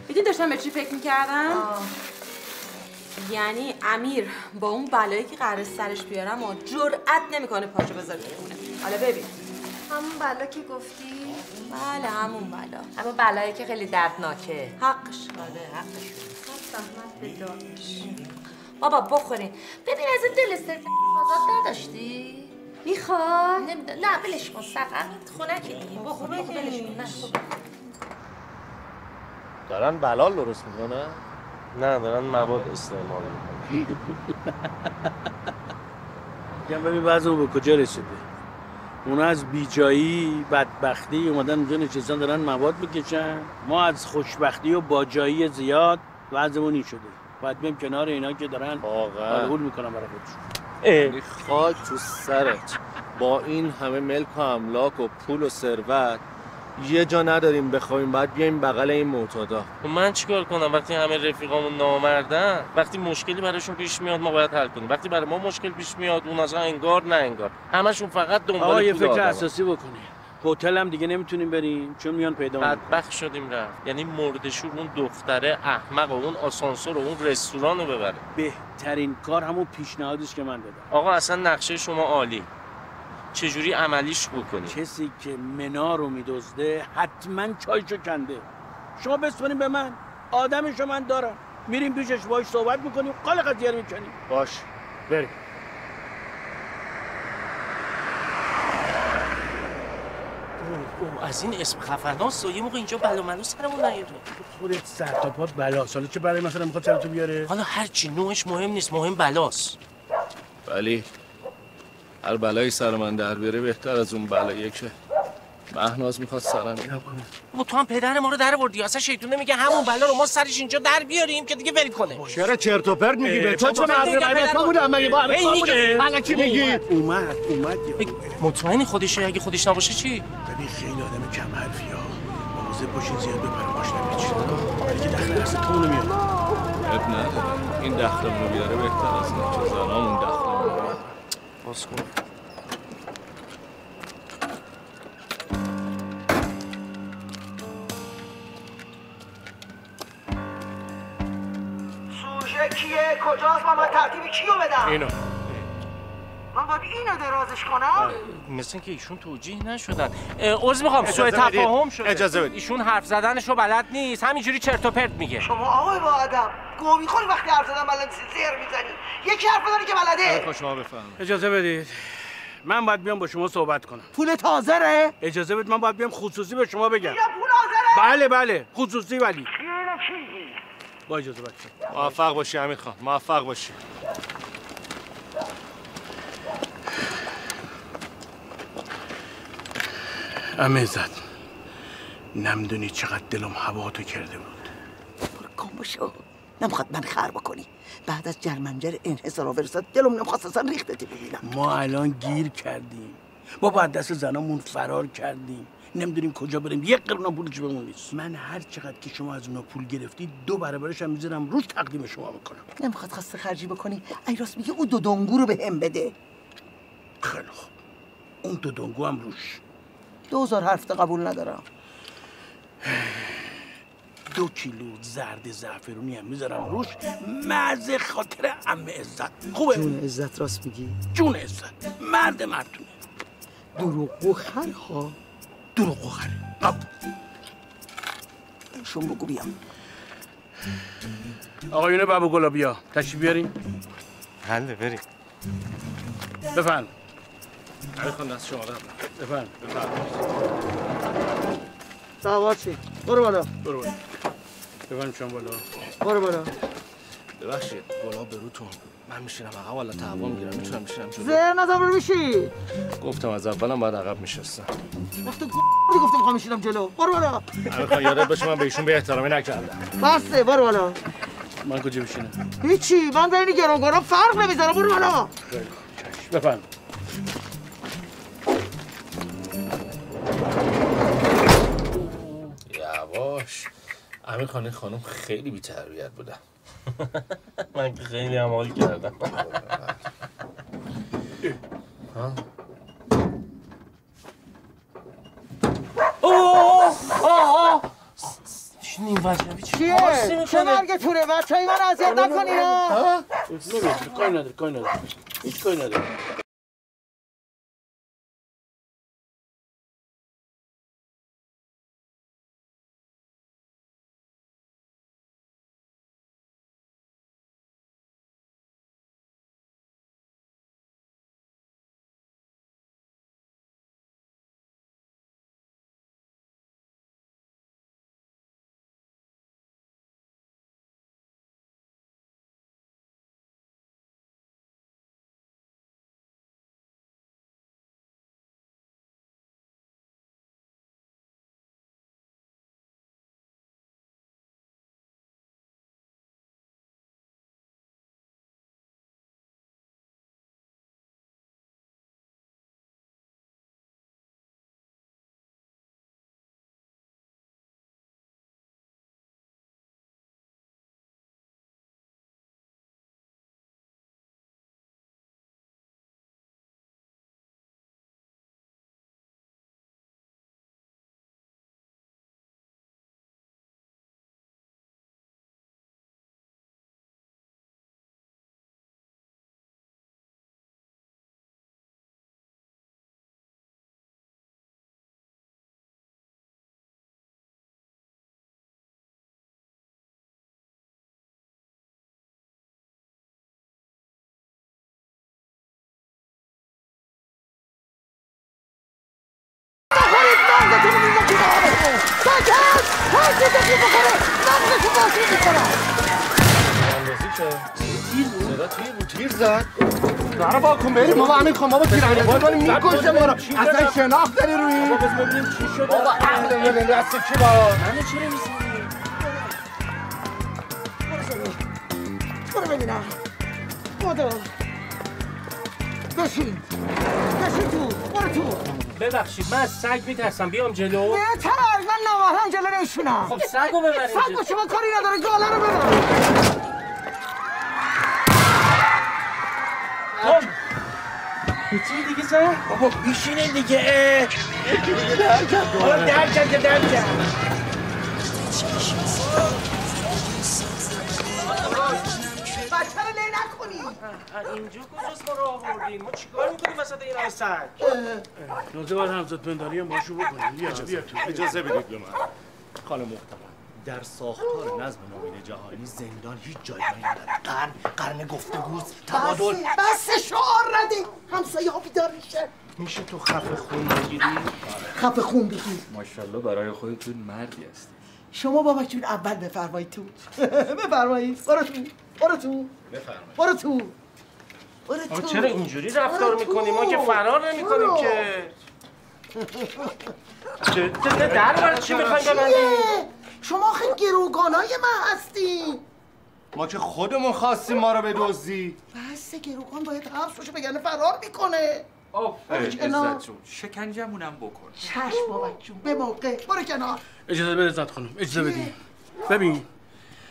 میدونی داشتم به چی فکر میکردم؟ یعنی امیر با اون بلایی که قرار سرش بیارم و جرئت نمیکنه پاشو بذاره تو خونه. حالا ببین همون بلا که گفتی؟ بله همون بلا. همون بلایی که خیلی دردناکه. حقش. آره حقش. زحمت به دارش. بابا بخورین. ببین از این دل استرکت آزاد نداشتی؟ میخواد؟ نه بلش کن سقم خونه که دیگه. بخور بلش کن. نه خوب. دارن بلال درست میکنن؟ نه دارن مواد استعمال میکنن. میگم ببین وضع به کجا رسیده. اونا از بیجایی بدبختی اومدن اونجا نشستن دارن مواد میکشن. ما از خوشبختی و باجایی زیاد وضعمون این شده. باید بریم کنار اینا که دارن حال میکنن برای خودشون. خاک تو سرت. با این همه ملک و املاک و پول و ثروت یه جا نداریم بخوایم، باید بیایم بغل این معتادا. من چیکار کنم وقتی همه رفیقامون نامردن؟ وقتی مشکلی براشون پیش میاد ما باید حل کنیم، وقتی برای ما مشکل پیش میاد اون اصلا انگار نه انگار همشون فقط دنبال یه پول فکر آدمن. اساسی بکنی. هتل هم دیگه نمیتونیم بریم چون میان پیدا میکنن. بدبخت شدیم رفت. یعنی مردشور اون دختره احمق و اون آسانسور و اون رستوران رو ببره. بهترین کار همون پیشنهادی که من دادم. آقا اصلا نقشه شما عالی. چجوری عملیش بکنی؟ کسی که منا رو میدزده حتما چایشو کنده. شما بسپارین به من، آدمشو من دارم، میریم پیشش باهاش صحبت میکنیم، قال قضیه رو میکنیم. باش بریم. از این اسم خفناست و یه موقع اینجا بلا منو سرمون نیاره. خودت سر تا پات بلاست. حالا چه برای مثلا میخواد سرتو بیاره؟ حالا هرچی نوعش مهم نیست، مهم بلاست. ولی هر بلایی سر من در بیاره بهتر از اون بلایی که مهناز میخواد سرم بیاره. بابا تو هم پدر ما رو در آوردی. اصلا شیطونه میگه همون بلا رو ما سرش اینجا در بیاریم که دیگه ول کنه. چرا چرت و پرت میگی؟ به تو چه مرد تو بودم مگه با همه کار بوده؟ حالا چی میگی؟ اومد مطمئنی خودشه؟ اگه خودش نباشه چی؟ ببین خیلی آدم کم حرفی ها. مواظب باشین زیاد بپره باش نمیچید. ولی که دخل هستتون نمیاد. اب نداره. این دخلمون رو بیاره بهتر از اینه که زنامون دخلمون رو بیاره. باز کن. سوژه کیه؟ کجاست؟ من باید ترتیب کیو بدم؟ اینو. من باید اینو درازش کنم؟ مثل اینکه ایشون توجیه نشدن. عذر میخوام سوء تفاهم شده. اجازه بدید. ایشون حرف زدنشو بلد نیست، همینجوری چرت و پرت میگه. شما آقای با ادب گو میخوری وقتی حرف زدن بلد نیستی، زیر میزنی. یکی حرف بزنی که بلده. شما بفهم. اجازه بدید. من باید بیام با شما صحبت کنم. پول تازره؟ اجازه بدید من باید بیام خصوصی به شما بگم. پول تازره؟ بله خصوصی ولی. با اجازه بچه. موفق باشی امیر خان. موفق باشی. عزت نمیدونی چقدر دلم هوا تو کرده بود. کن باشو. نمیخواد من خر بکنی. بعد از جرمنجر انحصار آورسات دلم نمیخواست اصلا ریختتی ببینم. ما الان گیر کردیم. ما بعد دست زنامون فرار کردیم. نمیدونیم کجا بریم. یک قرون پول جیبمون نیست. من هر چقدر که شما از اونا پول گرفتی 2 برابرش هم میذارم روش تقدیم شما میکنم. نمیخواد خسته خرجی بکنی. ای راست میگه اون 2 دنگو رو بهم بده. خیلی خوب. اون 2 دنگو هم روش. 2000 حرف قبول ندارم. 2 کیلو زرد زعفرونی هم میذارم روش محض خاطر عمه عزت. خوبه؟ جون عزت راست میگی؟ جون عزت. مرد مردونه. دروغگو خرها. دروغگو خره. قبول. شون بگو بیام. آقایون بابا گلابیا تشریف بیارین. حله بریم. بفرم. امیر خان دست شما در بفرم. سوار چی؟ برو بالا. برو بالا. ببرم شما بالا. برو بالا. ببخشید بالا بروتون. من میشینم عقب والا تعاون میگیرم میتونم میشینم جلو. زهر نزن برو بشی. گفتم از اولم باید عقب میشستم. گفتم میخوام میشینم جلو. برو بالا. امیر یادت باشه من به ایشون به احترامی نکردم. بسه برو بالا. من کجا بشینم؟ هیچی من بین گرانگارا فرق نمیذارم. برو بالا. بفرم. یواش. امیر خانم خیلی بی تربیت بودن. من که خیلی هم حال کردم. نیم وجبی چیه؟ چه مرگ توره بچه‌ای من اذیت نکنی ها؟ نمیشه کاری نداره هیچ کاری نداره. تیر زد. برو باکن بریم بابا امیر خان بابا تیر اندازی کنیم میکشه ما رو. اصلا شناخت داری روی این؟ بابا ببینیم چی شده. بابا عقل ببین دست کی با منو چرا میزنی؟ برو ببینم. بودو. بشین تو. برو تو. ببخشید من از سگ میترسم بیام جلو. نه تر من نواهن جلو نشونم. خب سگو ببرید. سگ با شما کاری نداره گاله رو ببر. چی دیگه سر؟ بابا بیشینه دیگه. درکن. بچه رو لی نکنی. اینجا کجاست ما رو آوردین؟ ما چیکار میکنیم وسط این همه سگ؟ لازم باید همزاد پنداری هم باشو بکنیم. بیا تو. اجازه بدید به من. خانم محترم در ساختار نظم نوین جهانی زندان هیچ جایگاهی نداره. قرن گفتگوست، تبادل. بس شعار ندی. همسایه ها بیدار میشه تو خفه خون بگیری؟ خفه خون بگیر. ماشاءالله برای خودتون مردی هستی. شما بابا جون اول بفرمایید تو. بفرمایید. برو تو. آقا چرا اینجوری رفتار میکنی؟ ما که فرار نمیکنیم که. در برای چی میخوایم ببندیم؟ شما خیلی گروگانای من هستی. ما که خودمون خواستیم ما رو بدزدی. بس گروگان باید حبس بشه بگن فرار میکنه. عزت جون شکنجمونم بکن. چشم بابا جون به موقع. برو کنار. اجازه بده عزت خانم. اجازه بدین. ببین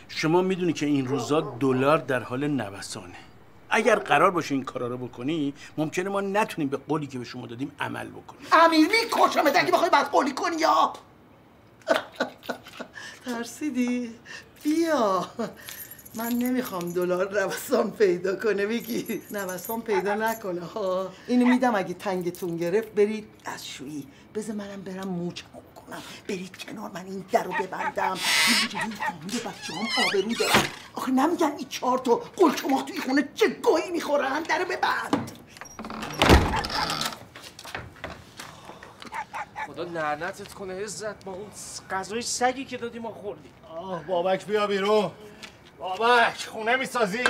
شما میدونی که این روزا دلار در حال نوسانه. اگر قرار باشه این کارا رو بکنی ممکنه ما نتونیم به قولی که به شما دادیم عمل بکنیم. امیر میکشمت اگه بخوای بعد قولی کنی یا ترسیدی؟ بیا من نمیخوام دلار نوسان پیدا کنه. بگی نوسان پیدا نکنه ها. اینو میدم اگه تنگتون گرفت برید از شویی. بذار منم برم موچمو کنم. برید کنار من این در رو ببندم. اینجوری فهمیده بچه هم آبرو دارن. آخه نمیگن این 4 تا قلچماق توی خونه چه گویی میخورن. در رو ببند. خدا لعنتت کنه عزت، ما اون غذای سگی که دادی ما خوردیم. بابک بیا بیرون. بابک خونه میسازی؟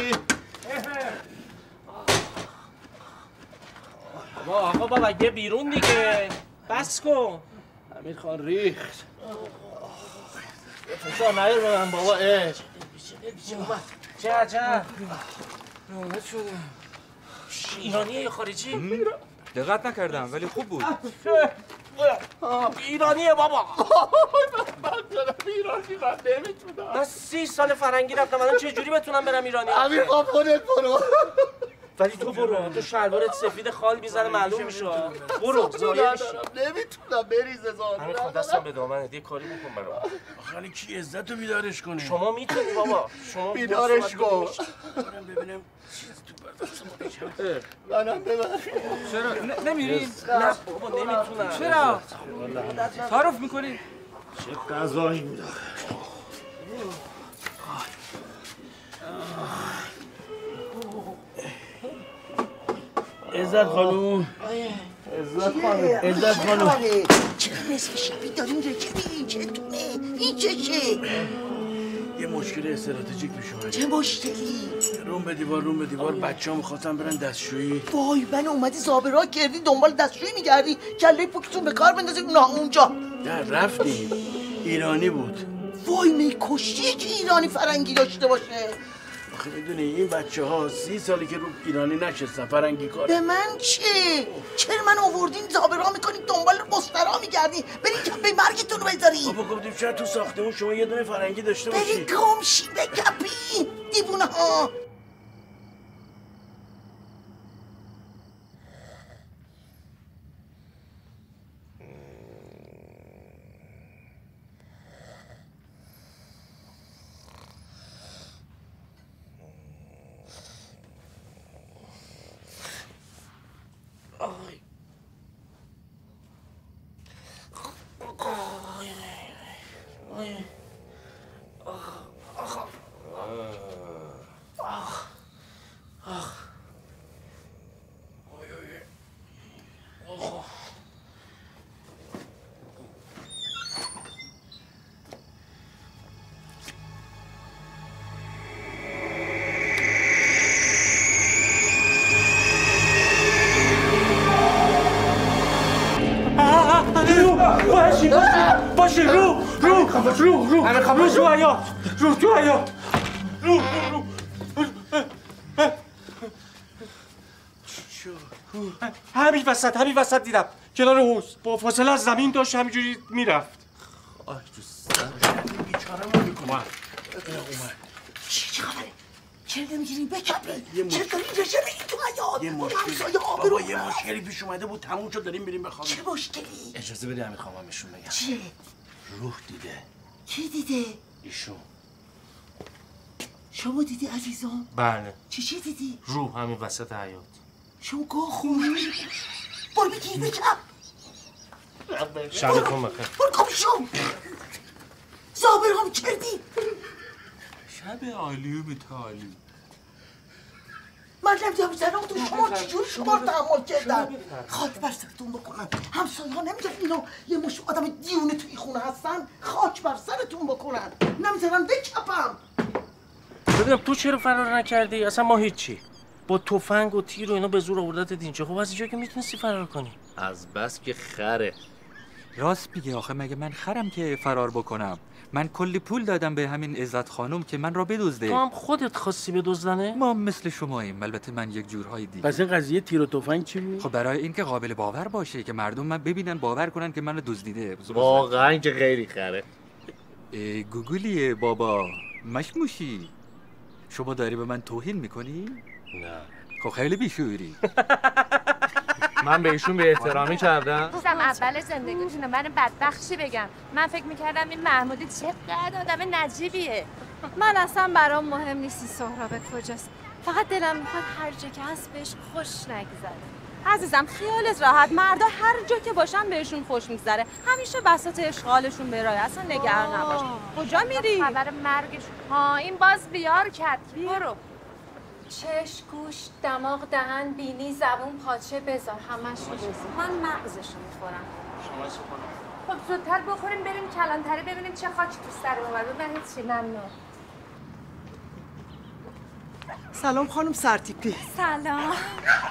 آقا بابک بیا بیرون دیگه، بس کن. امیر خان ریخت. فشار نیار به من بابا. چه نامت شده ایرانیه یا خارجی؟ دقت نکردم ولی خوب بود. ایرانیه بابا. من ایرانی من نمیتونم. من 30 سال فرنگی رفتم، من چجوری بتونم برم ایرانی؟ امیر خان خودت برو. ولی تو برو، تو شلوارت سفید خال میزنه معلوم میشه. برو زایه میشه. نمیتونم بریز زار. همین خود دستم به دامنت، یه کاری بکن برام. آخه کی عزت رو بیدارش کنه؟ شما میتونی بابا. شما بیدارش کن. برم ببینم چیزی تو برداشتم. منم ببر. چرا نمیری؟ نه بابا نمیتونم. چرا؟ تعارف میکنی؟ چه غذایی بود. عزت خانوم. عزت خانوم. چرا نصف شبی داریم رکبی؟ چتونه؟ این چشه؟ یه مشکل استراتژیک پیش اومده. چه مشکلی؟ روم به دیوار بچه‌ها می‌خواستن برن دستشویی. وای من اومدی زابرا کردی دنبال دستشویی میگردی، کله پوکتون به کار بندازی اونجا. نه رفتیم. ایرانی بود. وای میکشتی که ایرانی فرنگی داشته باشه. آخه میدونی این بچه‌ها 30 سالی که رو ایرانی نشستن، فرنگی کار. به من چه؟ چرا من آوردین زابرا میکنین دنبال مسترا میگردین؟ برین کپی مرگتون رو بذارین. بابا گفتیم شاید تو ساختمون شما یه دونه فرنگی داشته باشی. برین گمشی به کپی دیوونه ها. باشه رو تو حیات. همین وسط دیدم کنار حوض با فاصله از زمین داشت همینجوری میرفت. آه تو سر بیچاره‌مون میکنه. چی خبره؟ چرا نمیگیرین بکپی؟ چرا دارین رژه بگید تو حیات؟ یه مشکلی پیش اومده بود تموم شد داریم بریم بخوابیم. چه مشکلی؟ اجازه بده همین خواهم بهشون بگم. چیه؟ روح دیده. کی دیده؟ ایشون. شما دیدی عزیزان؟ بله. چی دیدی؟ روح همین وسط حیات. شما گاه خوری؟ برو بگیر بکپ. شبتون بخیر. برو کام شو. زابرام کردی. شب عالی و متعالی. من نمیدونم زناتون شما چجوری شما رو تحمل کردن. خاک بر سرتون بکنن. همسایه ها نمیدونم اینا یه مش آدم دیونه توی خونه هستن. خاک بر سرتون بکنن. نمیذارن بکپم. ببینم تو چرا فرار نکردی؟ اصلا ما هیچی. با تفنگ و تیر و اینا به زور آوردت اینجا. خب از اینجا که میتونستی فرار کنی. از بس که خره. راست میگه آخه مگه من خرم که فرار بکنم؟ من کلی پول دادم به همین عزت خانم که من را بدزده. تو هم خودت خواستی بدزدنه؟ ما مثل شماییم، البته من یک جورهای دیگه. پس این قضیه تیر و تفنگ چی بود؟ خب برای اینکه قابل باور باشه که مردم من ببینن باور کنن که منو دزدیده. واقعا که خیلی خره. گوگلیه بابا مشموشی. شما داری به من توهین میکنی؟ نه. خب خیلی بیشوری. من به ایشون به احترامی کردم. دوستم اول زندگیشونه من بدبخشی بگم. من فکر میکردم این محمودی چقدر آدم نجیبیه. من اصلا برام مهم نیستی سهراب کجاست. فقط دلم میخواد هر جا که هست بهش خوش نگذره. عزیزم خیالت راحت، مردا هر جا که باشن بهشون خوش میگذره. همیشه بساط اشغالشون برای اصلا نگران نباش. کجا میری؟ خبر مرگش. این باز بیار کرد. برو. چش، گوش، دماغ، دهن، بینی، زبون، پاچه بذار همش رو بذار. من مغزشو میخورم. شما سپانم. خب زودتر بخوریم بریم کلانتری ببینیم چه خاکی تو سر اومده. نه هیچی ممنون. سلام خانم سرتیپی. سلام.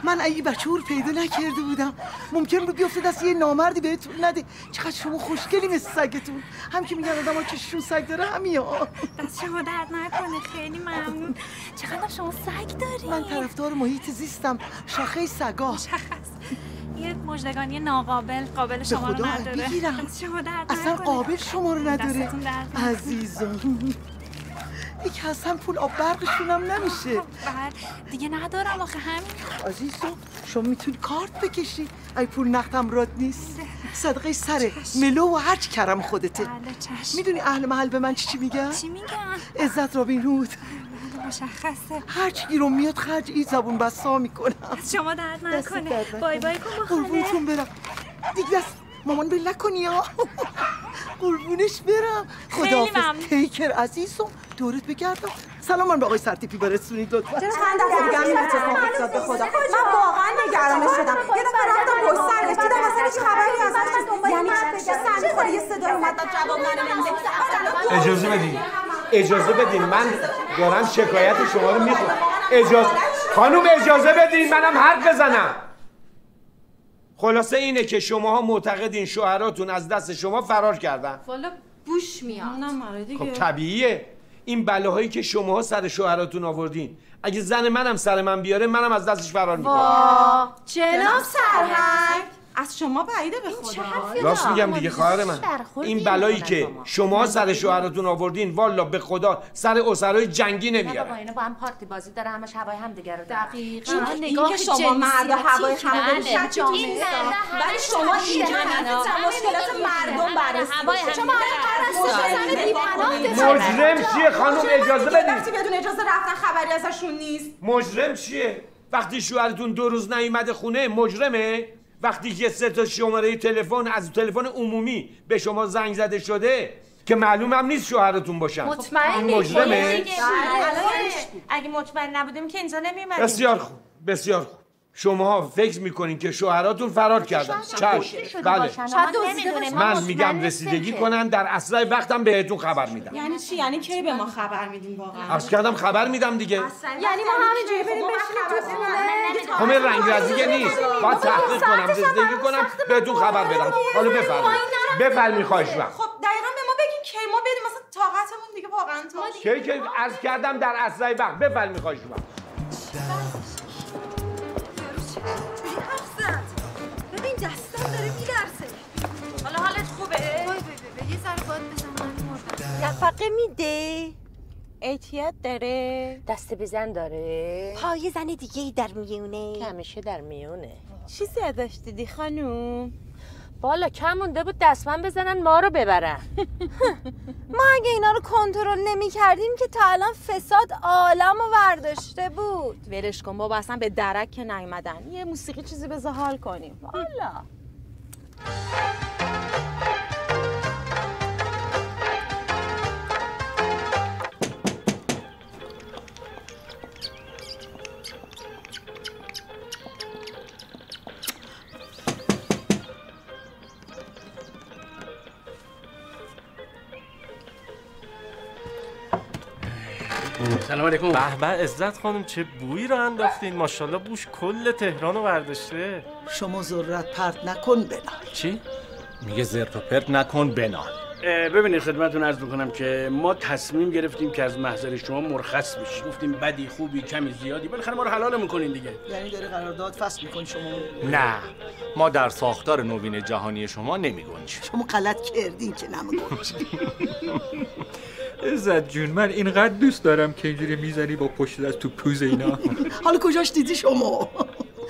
من این بچه رو پیدا نکرده بودم. ممکن بود بیفته دست یه نامردی بهتون نده. چقدر شما خوشگلی مثل سگتون. هم که میگن آدم ها چششون سگ داره همین ها. دست شما درد نکنه، خیلی ممنون. چقدر شما سگ داری؟ من طرفدار محیط زیستم، شاخه سگا. مشخص. یه مژدگانی ناقابل قابل شما رو نداره. بگیرم. شما درد اصلا قابل شما رو نداره. عزیزم یک اصلا پول آب برقشون هم نمیشه. دیگه ندارم آخه همین. عزیزم شما میتونی کارت بکشی. ای پول نقدم راد نیست. صدقه سره ملو و هرچی کرم خودته. بله چشم. میدونی اهل محل به من چی میگن؟ چی میگن؟ عزت رابین هود. مشخصه. هرچی گیرم میاد خرج این زبون بسا میکنم. شما درد نکنه. بای بای کن با خاله. قربونتون برم. دیگه دست مامان بل نکنی ها. قربونش برم. خداحافظ. تیکر عزیزم دورت بگردم. سلام من به آقای سرتیپی برسونید لطفا. چند دفعه دیگه همین اتفاق افتاد به خدا. من واقعا نگرانش شدم. یه دفعه رفتم پشت سرش دیدم اصلا هیچ خبری ازش. یعنی چه سر می‌خوره یه صدای اومد داد جواب منو نمیده. اجازه بدین من دارم شکایت شما رو میخونم. خانم اجازه بدین منم حرف بزنم. خلاصه اینه که شماها معتقدین شوهراتون از دست شما فرار کردن. والا بوش میاد. خب طبیعیه. این بلاهایی که شماها سر شوهراتون آوردین اگه زن منم سر من بیاره منم از دستش فرار میکنم. جناب سرهنگ از شما بعیده به خدا. راست میگم دیگه خواهر من. این بلایی که شما سر شوهراتون آوردین والا به خدا سر اسرای جنگی نمیاره. بابا اینا با هم پارتی بازی داره همش هوای هم دیگه رو دقیقاً. این که شما مرد هوای هم دارید جامعه ولی شما اینجا مشکلات مردم بررسی. شما مجرم چیه خانم اجازه بدین؟ وقتی بدون اجازه رفتن خبری ازشون نیست. مجرم چیه؟ وقتی شوهرتون 2 روز نیومده خونه مجرمه؟ وقتی که 3 تا شماره تلفن از تلفن عمومی به شما زنگ زده شده که معلوم هم نیست شوهرتون باشن. مطمئنی؟ مجرمه؟ اگه مطمئن نبودیم که اینجا نمی‌اومدیم. بسیار خوب بسیار خوب. شماها فکر میکنین که شوهراتون فرار کردن. چشم بله. من میگم رسیدگی کنن در اسرع وقتم بهتون خبر میدم. یعنی چی؟ یعنی کی به ما خبر میدین واقعا؟ عرض کردم خبر میدم دیگه. یعنی ما همینجوری بریم بشینیم تو خونه رنگ رزی که نیست. باید تحقیق کنم رسیدگی کنم بهتون خبر بدم. حالا بفرمایید خواهش می‌کنم. خب دقیقاً به ما بگین کی ما بدیم مثلا طاقتمون دیگه واقعا تا کی که عرض کردم در اسرع وقت بفرمایید خواهش می‌کنم. ببین دستم داره میلرزه. حالا حالت خوبه؟ یه ذره باد بزن من مردم. یفقه میده؟ اعتیاد داره؟ دست بزن داره؟ پای زن دیگه ای در میونه؟ که همیشه در میونه. چیزی ازش دیدی خانوم؟ بالا کم مونده بود دستمن بزنن ما رو ببرن. ما اگه اینا رو کنترل نمی کردیم که تا الان فساد عالم رو برداشته بود. ولش کن بابا اصلا به درک که نیومدن. یه موسیقی چیزی بذار حال کنیم. والا سلام علیکم. به به عزت خانم چه بویی رو انداختین. ماشاءالله بوش کل تهران رو برداشته. شما ذرت پرت نکن بنال. چی؟ میگه زرت و پرت نکن بنال. ببینید خدمتتون عرض میکنم که ما تصمیم گرفتیم که از محضر شما مرخص بشیم. گفتیم بدی خوبی کمی زیادی بالاخره ما رو حلال میکنین دیگه. یعنی داری قرارداد فسخ میکنی شما؟ نه ما در ساختار نوین جهانی شما نمیگنجیم. شما غلط کردین که نمیگنجیم. عزت جون من اینقدر دوست دارم که اینجوری میزنی با پشت از تو پوز اینا. حالا کجاش دیدی شما؟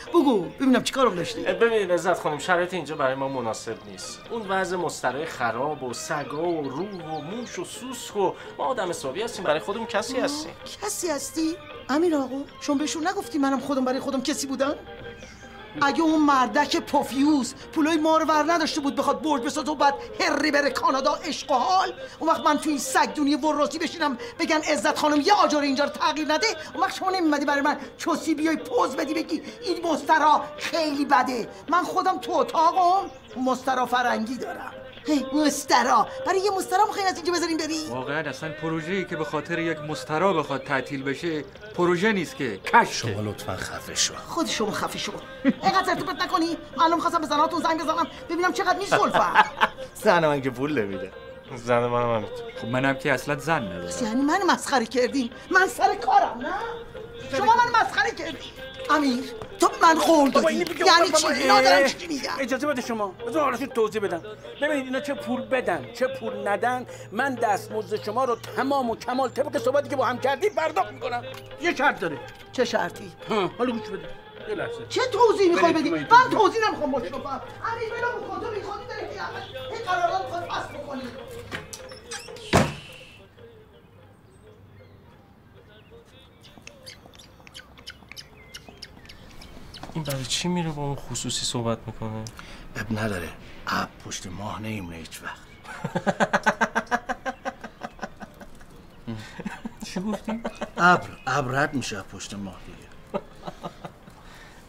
بگو ببینم چیکارم داشتی. ببینید عزت خانم شرایط اینجا برای ما مناسب نیست. اون وضع مستراح خراب و سگا و روح و موش و سوسک و ما آدم حسابی هستیم برای خودمون کسی هستیم. کسی هستی؟ امیر آقا شما بهشون نگفتی منم خودم برای خودم کسی بودم؟ اگه اون مردک پوفیوس پولای ما رو ور نداشته بود بخواد برج بسازه و بعد هری بره کانادا عشق و حال، اون وقت من تو این سگدونی وراثی بشینم بگن عزت خانم یه آجر اینجا رو تغییر نده، اون وقت شما نمی‌اومدی برای من چوسی بیای پوز بدی بگی این مسترا خیلی بده. من خودم تو اتاقم مسترا فرنگی دارم. هی مسترا، برای یه مسترا می‌خواین از اینجا بذارین بری؟ واقعا اصلا پروژه‌ای که به خاطر یک مسترا بخواد تعطیل بشه پروژه نیست که کش. شما لطفا خفه شو. خود شما خفه شو. اینقدر زرت و پرت نکنی. الان می‌خواستم به زناتون زنگ بزنم ببینم چقدر می‌سولفن. زن من که پول نمیده. زن منم همینطور. خب منم که اصلا زن ندارم. یعنی من مسخره کردین؟ من سر کارم نه؟ شما من مسخره کردین. امیر تو من قول دادی. یعنی چی؟ نادرم چی میگم؟ اجازه بده شما. بذار حالشون توضیح بدم. ببینید اینا چه پول بدن، چه پول ندن، من دستمزد شما رو تمام و کمال طبق صحبتی که با هم کردید پرداخت میکنم. یه شرط داره. چه شرطی؟ حالا گوش بده. یه لحظه. چه توضیح میخوای بدی؟ من توضیح نمیخوام با شما. امیر بلا مخاطب میخوادی داره که این قرارداد میخواد پس بکنی. این برای چی میره با اون خصوصی صحبت میکنه؟ اب نداره. اب پشت ماه نمیمونه هیچ وقت. چی گفتی؟ ابر رد میشه پشت ماه دیگه.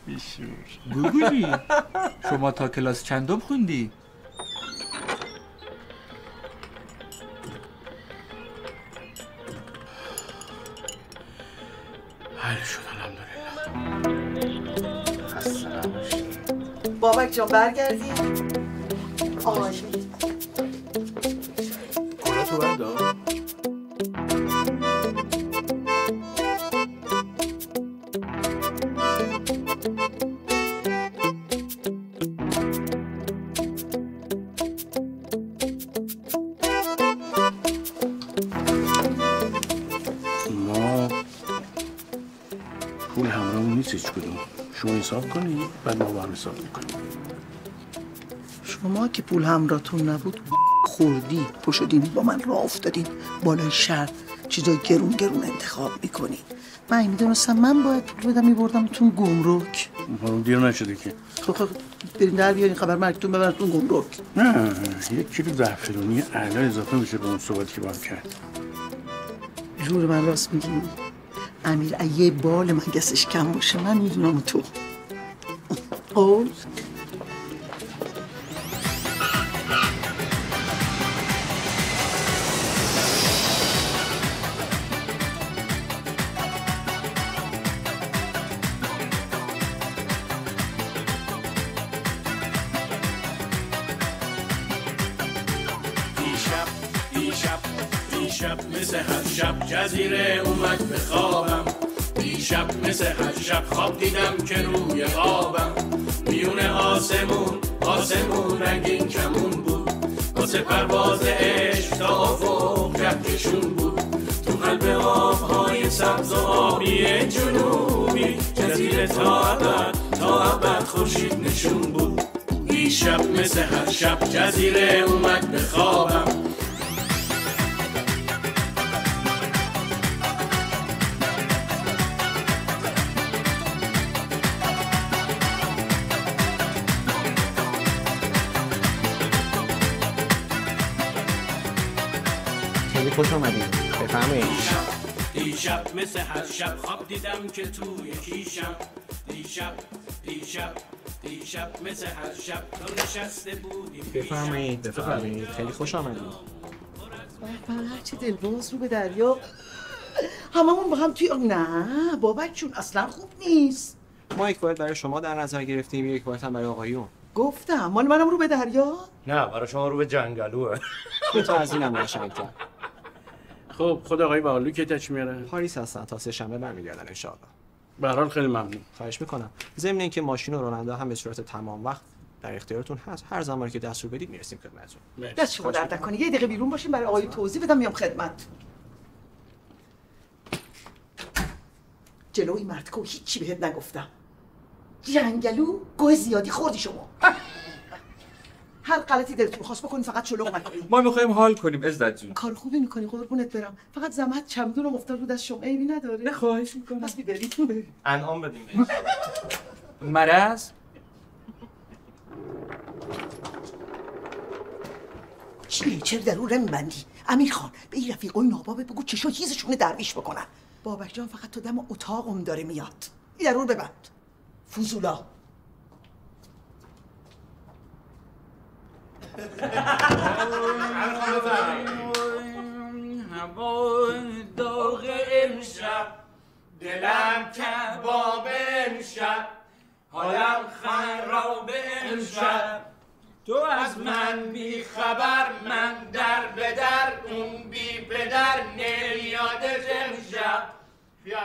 بیشور گوگولی شما تا کلاس چندم خوندی؟ حل شد الحمدلله. بابک جان برگردی. آش کلا تو بردار. ما پول همراهمون نیست هیچ کدوم. شما حساب کنی بعد ما با هم حساب میکنیم. شما که پول همراهتون نبود خوردی پشدین با من راه افتادین بالای شهر چیزای گرون گرون انتخاب میکنی. من میدونستم من باید پول بدم میبردم تون گمرک. اون دیر نشده که. خب برین در بیارین خبر مرگتون ببرتون گمرک. نه 1 کیلو زعفرونی اعلی اضافه میشه به اون صحبتی که با هم کرد. جور من راست میگی. امیر یه بال من گسش کم باشه من میدونم تو. اوه دیشب مثل هر شب جزیره اومد به خوابم. دیشب مثل هر شب خواب دیدم که روی آبم. میون آسمون رنگین کمون بود. واسه پرواز عشق تا افق جهکشون بود. تو قلب آبهای سبز و آبی جنوبی جزیره تا ابد خورشید نشون بود. دیشب مثل هر شب جزیره اومد به خوابم. خوش آمدید. بفرمایید. دیشب مثل هر شب خواب دیدم که توی کیشم. دیشب مثل هر شب تو نشسته بودیم. بفرمایید. خیلی خوش آمدید. چه دلواز رو به دریا. هممون با هم توی نه بابک چون اصلا خوب نیست. ما یک بار برای شما در نظر گرفتیم یک بار هم برای آقایون. گفتم مال منم رو به دریا. نه برای شما رو به جنگلوه. تو از اینم قشنگ‌تر. خب خود آقای بهالو که تچ میاره؟ پاریس هستن تا 3 شنبه برمیگردن ان شاءالله. به هر حال خیلی ممنون. خواهش میکنم. ضمن اینکه ماشین و راننده هم به صورت تمام وقت در اختیارتون هست. هر زمانی که دستور بدید میرسیم خدمتتون. دست شما درد نکنه. یه دقیقه بیرون باشیم برای آقای توضیح بدم میام خدمت. جلوی مردکو هیچی بهت نگفتم. جنگلو گوه زیادی خوردی شما. هر غلطی دلتون خواست بکنین فقط شلوغ نکنین. ما میخوایم حال کنیم عزت جون. کار خوبی میکنی قربونت برم. فقط زحمت چمدونم افتاد رو دست شما عیبی نداره. خواهش میکنم. پس برید. انعام بدیم. مرض چیه؟ چرا در اون میبندی؟ امیر خان به این رفیقای نابابه بگو چشا چیزشونه درویش بکنن. بابک جان فقط تو دم اتاقم داره میاد. این در اون ببند. فوزولا. هوای داغ امشب، دلم کباب امشب، حالم خراب امشب. تو از من بی خبر، من در به در، اون بی پدر، نمیادش امشب.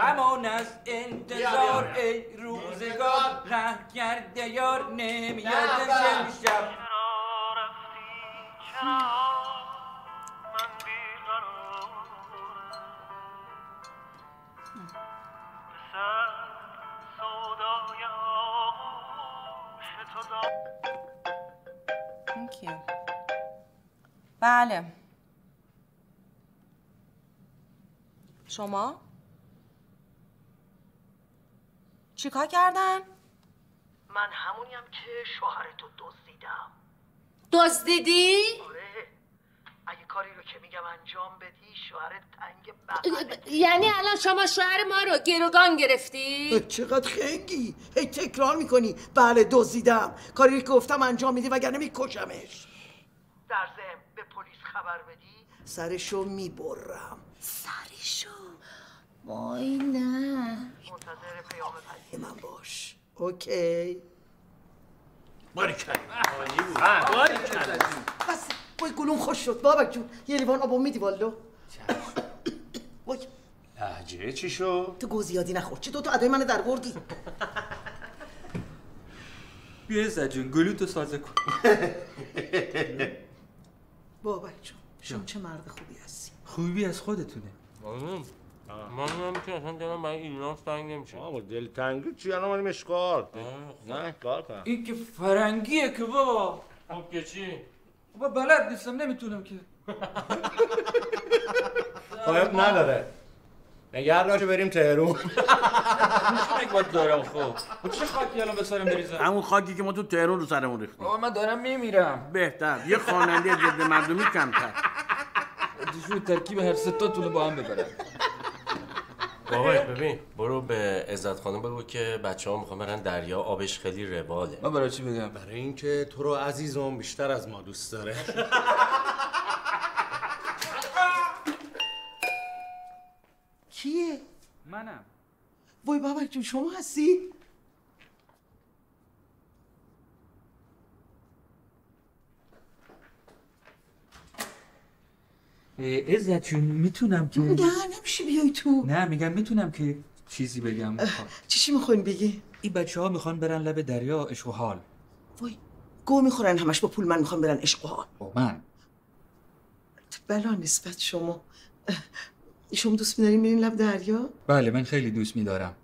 امان از انتظار ای روزگار، ره کرده یار نمیادش امشب. Thank you. بله. شما؟ چیکار کردن؟ من همونیم که شوهرتو دزدیدم. دزدیدی؟ آره. اگه کاری رو که میگم انجام بدی شوهرت تنگ بغلته. یعنی الان شما شوهر ما رو گروگان گرفتی؟ چقدر خنگی. هی تکرار میکنی. بله دزدیدم. کاری رو که گفتم انجام میدی وگرنه میکشمش. در ضمن به پلیس خبر بدی سرشو میبرم. سرشو؟ وای نه. منتظر پیام پدی من باش. اوکی. باریکلا. بس وای گلوم خوش شد. بابک جون یه لیوان آبو میدی والو؟ وای لهجه چی شو؟ تو گو زیادی نخور. چی دوتا ادای منو در بردی؟ بیا عزت جون گلوتو سازه کن. بابک جون شما چه مرد خوبی هستی. خوبی از خودتونه. من نمیشه اصلا دلم برای ایران تنگ نمیشه. آقا دلتنگی چی؟ الان مالیم اشغال. نه کار کن. این که فرنگیه که بابا. خب که چی؟ بابا بلد نیستم نمیتونم که. خب نداره. نگه داشته بریم تهرون. میشه نگاه دارم خب. چه خاکی الان به سرم بریزم؟ همون خاکی که ما تو تهرون رو سرمون ریختیم. بابا من دارم میمیرم. بهتر یه خواننده ضد مردمی کمتر. دیشون ترکیب هر ستاتونو با هم ببرن. بابا ببین برو به عزت خانم بگو که بچه‌ها میخوان برن دریا، آبش خیلی رواله. من برای چی بگم؟ برای اینکه تو رو عزیزم بیشتر از ما دوست داره. کیه؟ منم. وای بابک جون شما هستی؟ عزت جون میتونم که نه نمیشه بیای تو. نه میگم میتونم که چیزی بگم. چی میخواین بگی؟ این بچه‌ها میخوان برن لب دریا عشق و حال. وای گو میخورن همش با پول من میخوان برن عشق و حال. با من؟ بلا نسبت شما دوست می‌دارین برین لب دریا؟ بله من خیلی دوست میدارم.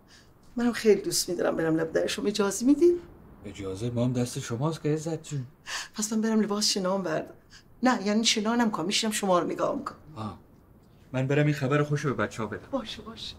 منم خیلی دوست می‌دارم برم لب دریا. شما اجازه میدین؟ اجازه ما هم دست شماست که عزت جون. پس من برم لباس شنام بردم. نه یعنی شنانم کنم میشینم شما رو نگاه میکنم. من برم این خبر خوشو به بچه‌ها بدم. باشه باشه.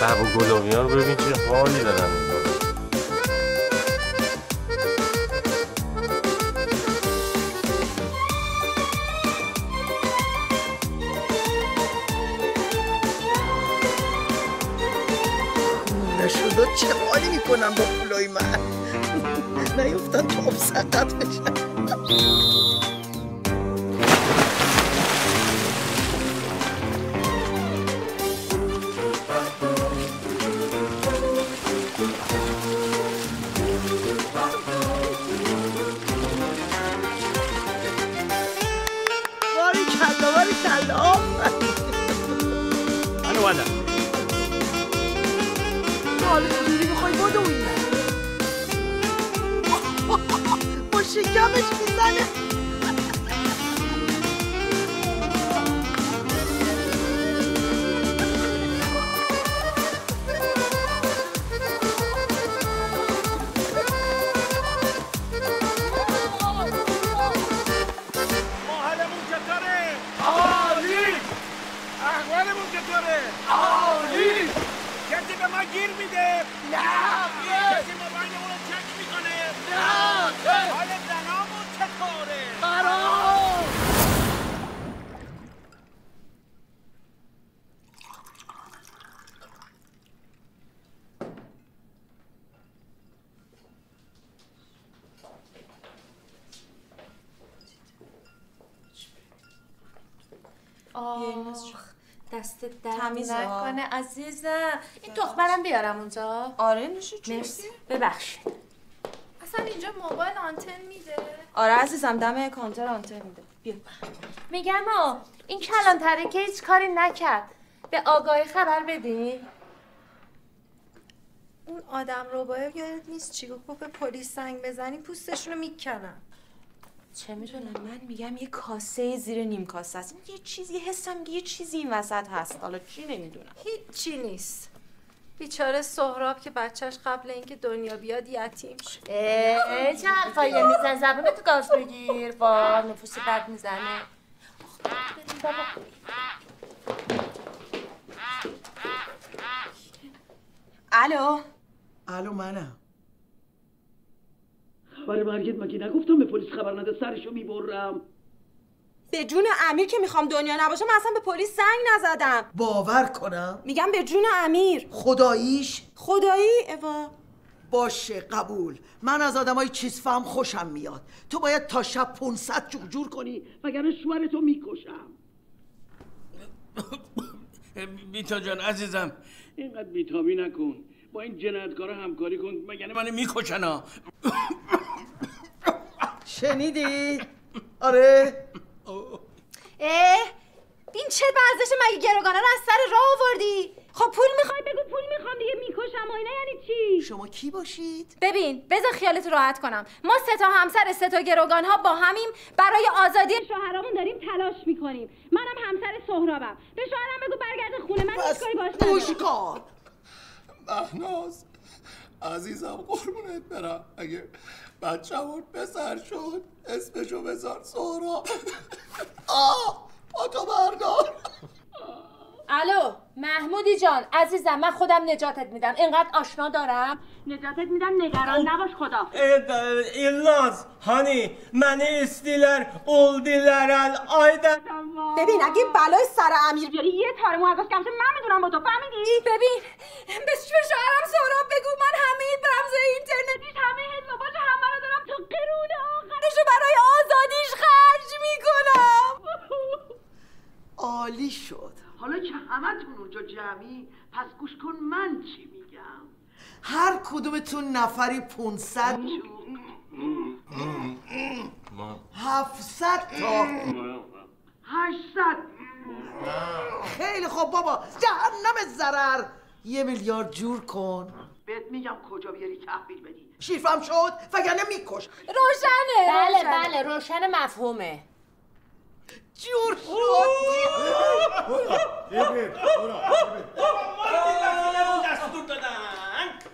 بابا گلابی ها رو ببین چه حالی دارن. نشده چه حالی میکنم با پولای من. نیفتن تو آب سقط بشن. حالا چجوری میخوای بدوی؟ با شکمش میزنه. ماهلمون چطوره؟ عالی! احوالمون چطوره؟ عالی! کسی به ما گیر میده؟ نه! کسی موبایلمون رو چک میکنه؟ نه! حال زنامون چطوره؟ خراب! دستت در تمیزه. نکنه عزیزم. این تخمرم بیارم اونجا. آره نوشه چی؟ مرسی. ببخشید. اصلا اینجا موبایل آنتن میده؟ آره عزیزم دم کانتر آنتن میده. بیا. میگم این کلانتره که هیچ کاری نکرد. به آگاهی خبر بدین. اون آدم ربایه یادت نیست چی گفت به پلیس زنگ بزنی پوستشونو میکنن. چه میدونم من میگم یه کاسه زیر نیم کاسه است. یه چیزی حسم یه چیزی این وسط هست. حالا چی نمیدونم. هیچی نیست. بیچاره سهراب که بچهش قبل اینکه دنیا بیاد یتیم شد. چه حرفایی میزن؟ زبونتو گاز بگیر. با نفوس بد میزنه. الو الو منم. خبر مرگت مگه نگفتم به پلیس خبر نده سرشو میبرم. به جون امیر که میخوام دنیا نباشه من اصلا به پلیس زنگ نزدم. باور کنم؟ میگم به جون امیر. خداییش؟ خدایی اوا. باشه قبول. من از آدمای چیز فهم خوشم میاد. تو باید تا شب 500 جور کنی وگرنه شوهرتو میکشم. بیتا جان عزیزم اینقدر بیتابی نکن. با این جنایتکارا همکاری کن مگه منو میکشن. شنیدی؟ آره. این چه ورزش مگه گروگانه رو از سر راه آوردی؟ خب پول میخوای بگو پول میخوام دیگه میکشم و اینا یعنی چی؟ شما کی باشید؟ ببین بذار خیالت راحت کنم. ما 3 همسر 3 گروگان ها با همیم برای آزادی شوهرامون داریم تلاش میکنیم. منم همسر سهرابم. به شوهرم بگو برگرده خونه من هیچ کاری باش ندارم. گوش کن. مهناز عزیزم قربونت برم اگه بچه‌مون پسر شد اسمشو بذار سهراب. تو بردار. الو محمودی جان عزیزم من خودم نجاتت میدم. اینقدر آشنا دارم نجاتت میدم. نگران نباش خدا. İlnaz hani məni istəyirlər, oldular ayda. ببین اگه بلای سر امیر بیاری یه تاره مو ازش کمشه من میدونم با تو فهمیدی؟ ببین به شوهرم سهراب بگو من همه رمز اینترنتیش همه حساباش همه رو دارم تو قرون آخرشو برای آزادیش خرج میکنم. عالی شد. حالا که همتون اونجا جمعی پس گوش کن من چی میگم. هر کدومتون نفری 500 700 تا 800. خیلی خوب بابا جهنم ضرر. 1 میلیارد جور کن. بهت میگم کجا بیاری تحویل بدی. شیفم شد وگرنه میکش. روشنه. بله روشن مفهومه. جور شد.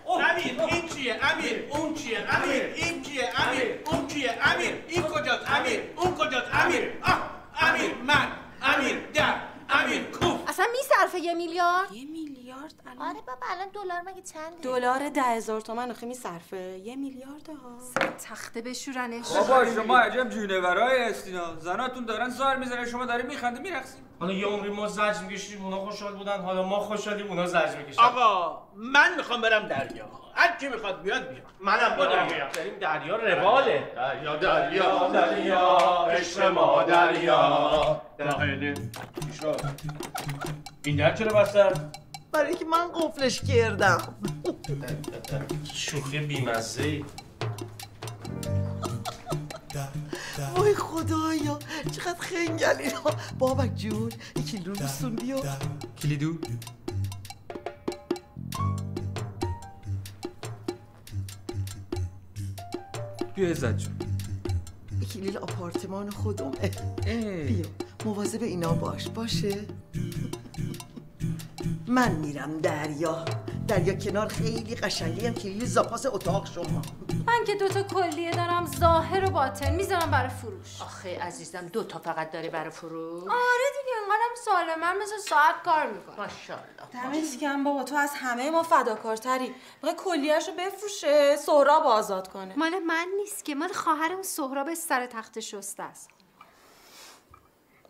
امیر این چیه؟ امیر اون چیه؟ امیر این کیه؟ امیر اون کیه؟ امیر این کجاست؟ امیر اون کجاست؟ امیر امیر من امیر در امیر کوف. اصلا میصرفه 1 میلیارد؟ 1 میلیارد الان؟ آره بابا الان دلار مگه چنده؟ دلار 10,000 تومان آخه میصرفه 1 میلیارد ها. تخته بشورنش. بابا شما عجب جونورای هستینا. زناتون دارن زار میزنن شما داری میخنده میرقصین. حالا یه عمری ما زجر میکشیدیم اونا خوشحال بودن، حالا ما خوشحالیم اونا زجر میکشن. آقا من میخوام برم دریا. هر کی میخواد بیاد بیاد. منم برم بریم دریا رواله. دریا دریا دریا عشق ما دریا. چی شد؟ این در چرا بستن؟ برای که من قفلش کردم. شوخی بیمزه‌ای. وای خدایا چقدر خنگلی. بابک جون 1 کیلو رسون بیا. کلیدو بیا عزت جون. کلید آپارتمان خودمه. بیا مواظب اینا باشه. من میرم دریا کنار خیلی قشنگه، هم کلید زاپاس اتاق شما. من که 2 تا کلیه دارم، ظاهر و باطن، میذارم برای فروش. آخه عزیزم 2 تا فقط داری برای فروش؟ آره دیگه، انقدرم سالمن مثل ساعت کار میکنم. ماشاءالله. دمت گرم بابا، تو از همه ما فداکارتری. میخوای کلیه‌شو بفروشه، سهراب آزاد کنه. مال من نیست که، مال خواهر اون سهراب سر تخت شسته است.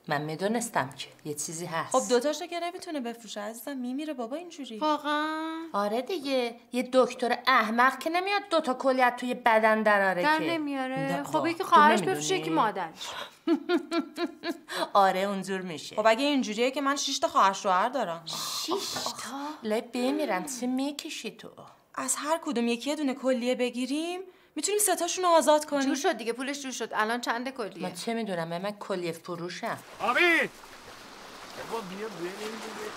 من میدونستم که یه چیزی هست. خب 2 تاشو که نمیتونه بفروشه عزیزم، میمیره بابا اینجوری. واقعا؟ آره دیگه، یه دکتر احمق که نمیاد 2 تا کلیه توی بدن دراره در که نمیاره. خب یکی خواهرش بفروشه، یکی مادرش. آره اونجور میشه. خب اگه اینجوریه که من 6 تا خواهر شوهر دارم. 6 تا؟ لای بمیرم، چه میکشی تو؟ از هر کدوم یه دونه کلیه بگیریم میتونیم 3 تاشون رو آزاد کنیم. جور شد دیگه، پولش جور شد. الان چنده کلیه؟ من چه میدونم، من کلیه فروشم. آبی بابا بیا بریم دیگه.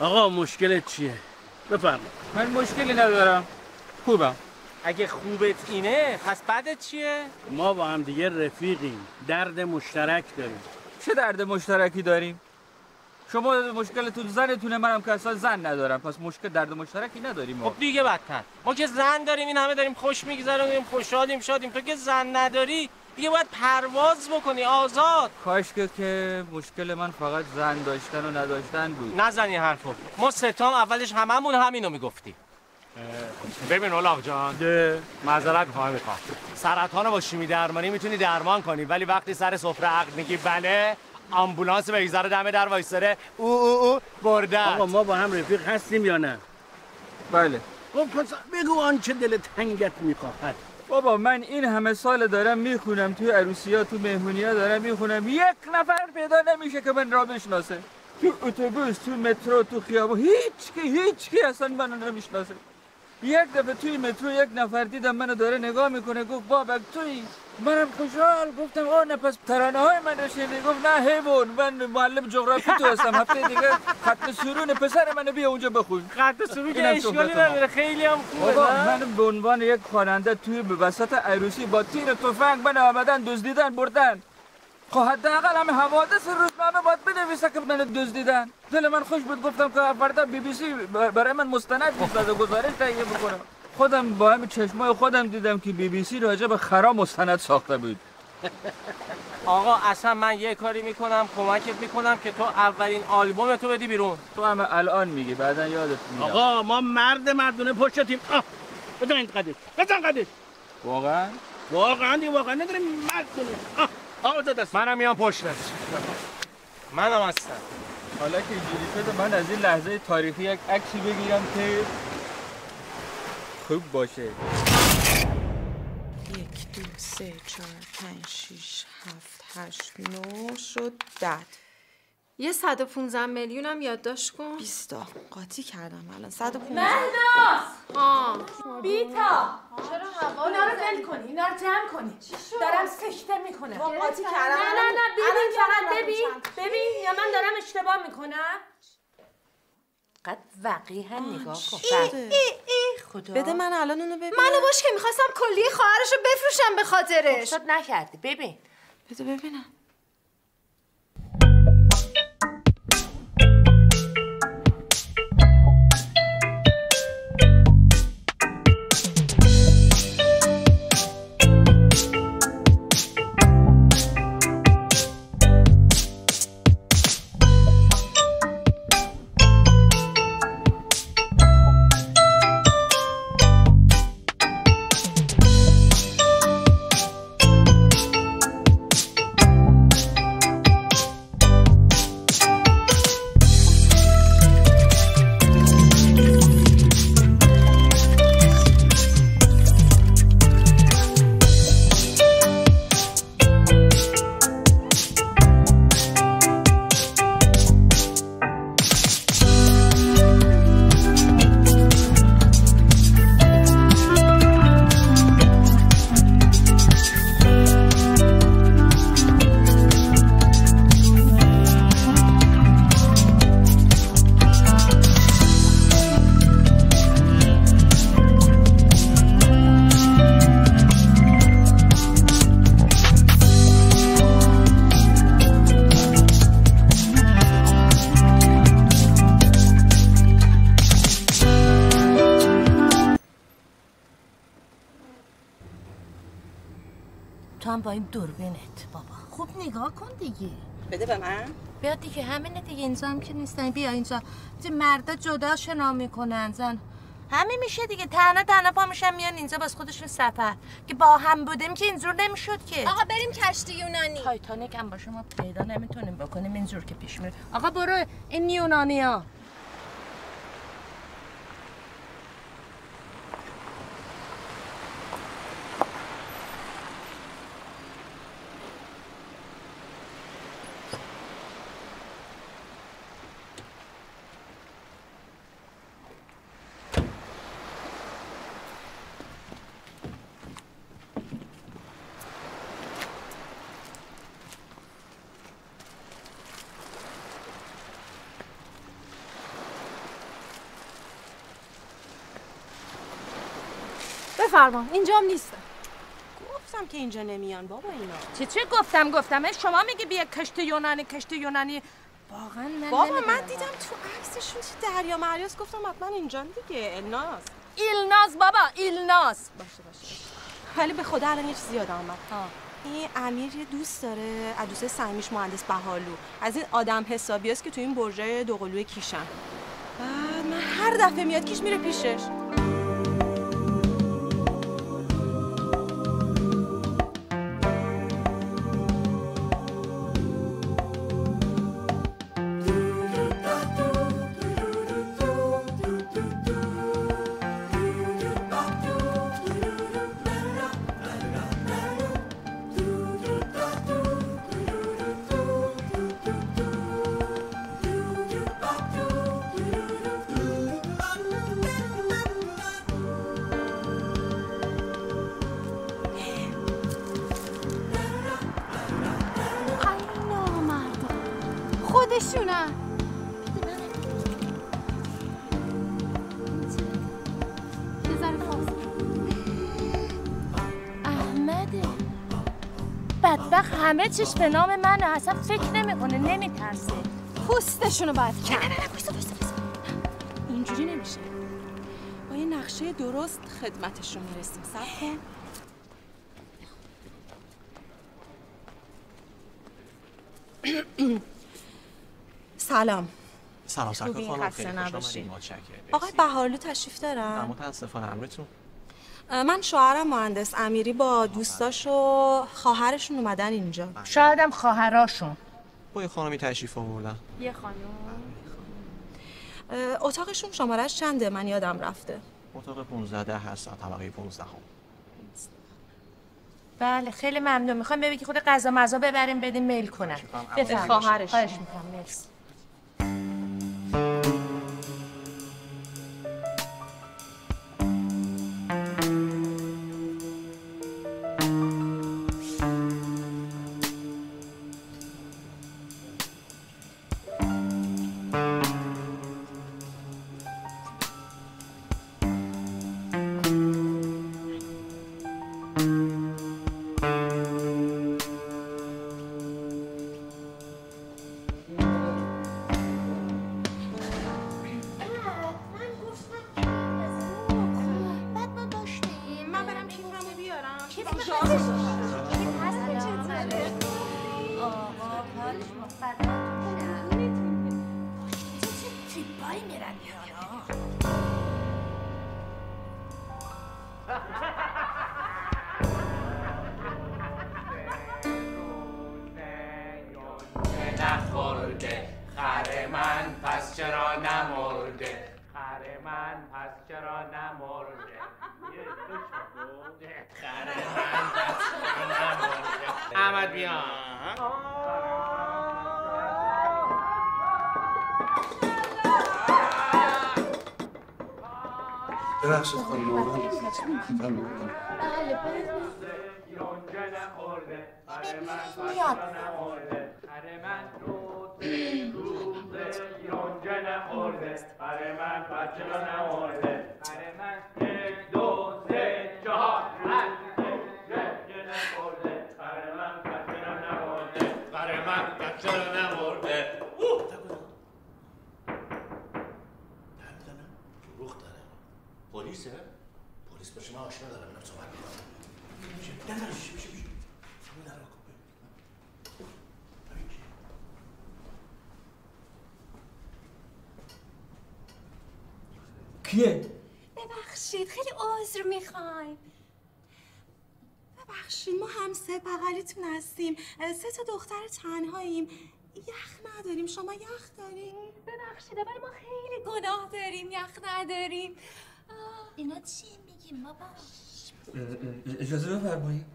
آقا مشکلت چیه؟ بفرما. من مشکلی ندارم، خوبم. اگه خوبت اینه پس بعدت چیه؟ ما با هم دیگه رفیقیم، درد مشترک داریم. چه درد مشترکی داریم؟ شما مشکلتون زنتونه، منم که اصلا زن ندارم، پس مشکل درد مشترکی نداریم. خب دیگه بدتر، ما که زن داریم، این همه داریم خوش میگذرونیم، خوشحالیم، شادیم. تو که زن نداری دیگه باید پرواز بکنی، آزاد. کاش که مشکل من فقط زن داشتن و نداشتن بود. نزنی حرفو. ما 3 تا اولش هممون همینو میگفتیم. ببین اولاغ جان، معذرت میخوام. سرطان با شیمی درمانی میتونی درمان کنی، ولی وقتی سر سفره عقد میگی بله، آمبولانس بگذاره دم در وایساره او برده. آقا ما با هم رفیق هستیم یا نه؟ بله. خب پس بگو آنچه دل تنگت میخواهد. بابا من این همه سال دارم میخونم، توی عروسی‌ها تو مهمونی‌ها دارم میخونم، 1 نفر پیدا نمیشه که من را بشناسه. تو اتوبوس، تو مترو، تو خیابون، هیچ کی اصلا منو نمیشناسه. 1 دفعه توی مترو 1 نفر دیدم منو داره نگاه میکنه، گفت بابک تویی؟ منم خوشحال گفتم آه نه پس ترانه های من رو شنیدی. گفت نه حیوان، من معلم جغرافی تو هستم، هفته دیگه خط سرون پسر منو بیا اونجا بخون. خط سرون که اشکالی نداره، خیلی هم خوبه. من به عنوان یک خواننده توی وسط عروسی با تیر تفنگ من آمدن دزدیدن بردن. خب حداقل همه حوادث روزنامه باید بنویسه که من دزدیدن. دل من خوش بود، گفتم که فردا BBC برای من مستند میسازه، گزارش تهیه بکنم. خودم با همین چشمای خودم دیدم که BBC راجع به خرا مستند ساخته بود. آقا اصلا من یه کاری میکنم، کمکت میکنم که تو اولین آلبوم تو بدی بیرون. تو هم الان میگی، بعدا یادت میاد. آقا ما مردونه پشتیم. بزن قدش. واقعا واقعا نداریم مردونه. آقا دست منم میام پشتت. منم هستم. حالا که اینجوری شده من از این لحظه تاریخی یک عکسی بگیرم که خوب باشه. 1 2 3 4 5 6 7 8 9 شد 10. یه 115 میلیون هم یادداشت کن. 20 تا قاطی کردم الان. 115. مهناز بیتا چرا هوا اینا رو ول کنی، اینا رو جمع کنی. دارم سکته میکنم. قاطی کردم. نه ببین، فقط ببین یا من دارم اشتباه میکنم. قد وقیحا نگاه کن. خدا بده من الان اونو ببین. منو باش که میخواستم کلیه خواهرشو بفروشم به خاطرش. خب نکردی. ببین بده ببینم. تو هم با این دوربینت بابا خوب نگاه کن دیگه. بده به من. بیا دیگه همینه دیگه. اینجا هم که نیستن. بیا اینجا. مردا جدا شنا میکنن زن همین میشه دیگه. تنها پا میشن میان اینجا باز خودشون سفر. که با هم بودیم که اینجور نمیشد که. آقا بریم کشتی یونانی. تایتانیک هم باشه ما پیدا نمیتونیم بکنیم اینجور که پیش میره. آقا برو این یونانیا. بفرما اینجام نیستم. گفتم که اینجا نمیان بابا اینا. چه گفتم شما میگی بیا کشتی یونانی واقعا من بابا من دیدم تو عکسشون چه دریا مریاس گفتم حتما اینجان دیگه. ایلناز بابا ایلناز. باشه ولی به خدا الان یه چیزی یادم اومد. این امیر یه دوست داره، از دوست صمیمیش مهندس بهالو، از این آدم حسابیاست که تو این برجای دوقلوی کیشن. بعد من هر دفعه میاد کیش میره پیشش. خودشونن. احمده بدبخت همه چیش به نام منه. اصلا فکر نمیکنه نمیترسه. پوستشونو باید کرد. نه بایستا. اینجوری نمیشه. با یه نقشه درست خدمتشون میرسیم. صبر کن. سلام خوبی خسته نباشی. آقای بهارلو تشریف دارن؟ متاسفانه امرتون. من شوهرم مهندس امیری با دوستاش و خواهرشون اومدن اینجا. شایدم خواهراشون با یه خانمی تشریف آوردن. یه خانم. اتاقشون شمارهش چنده؟ من یادم رفته. اتاق 15 هست، طبقه 15 هم. بله خیلی ممنون. میخوام ببینی خود غذا مزا ببریم بدیم میل کنن. بفرمایید. خواهرش. خواهش میکنم. مرسی. احمد بیا. ببخشید خانم مولانا. پلیس باشه من آشنا دارم اینم صحبت میکنم. کیه؟ ببخشید خیلی عذر میخوایم. ببخشید ما همسایه بغلیتون هستیم، 3 تا دختر تنهاییم، یخ نداریم. شما یخ داریم؟ ببخشید ولی ما خیلی گناه داریم، یخ نداریم. اینا چی میگیم بابا؟ اجازه بفرمایید.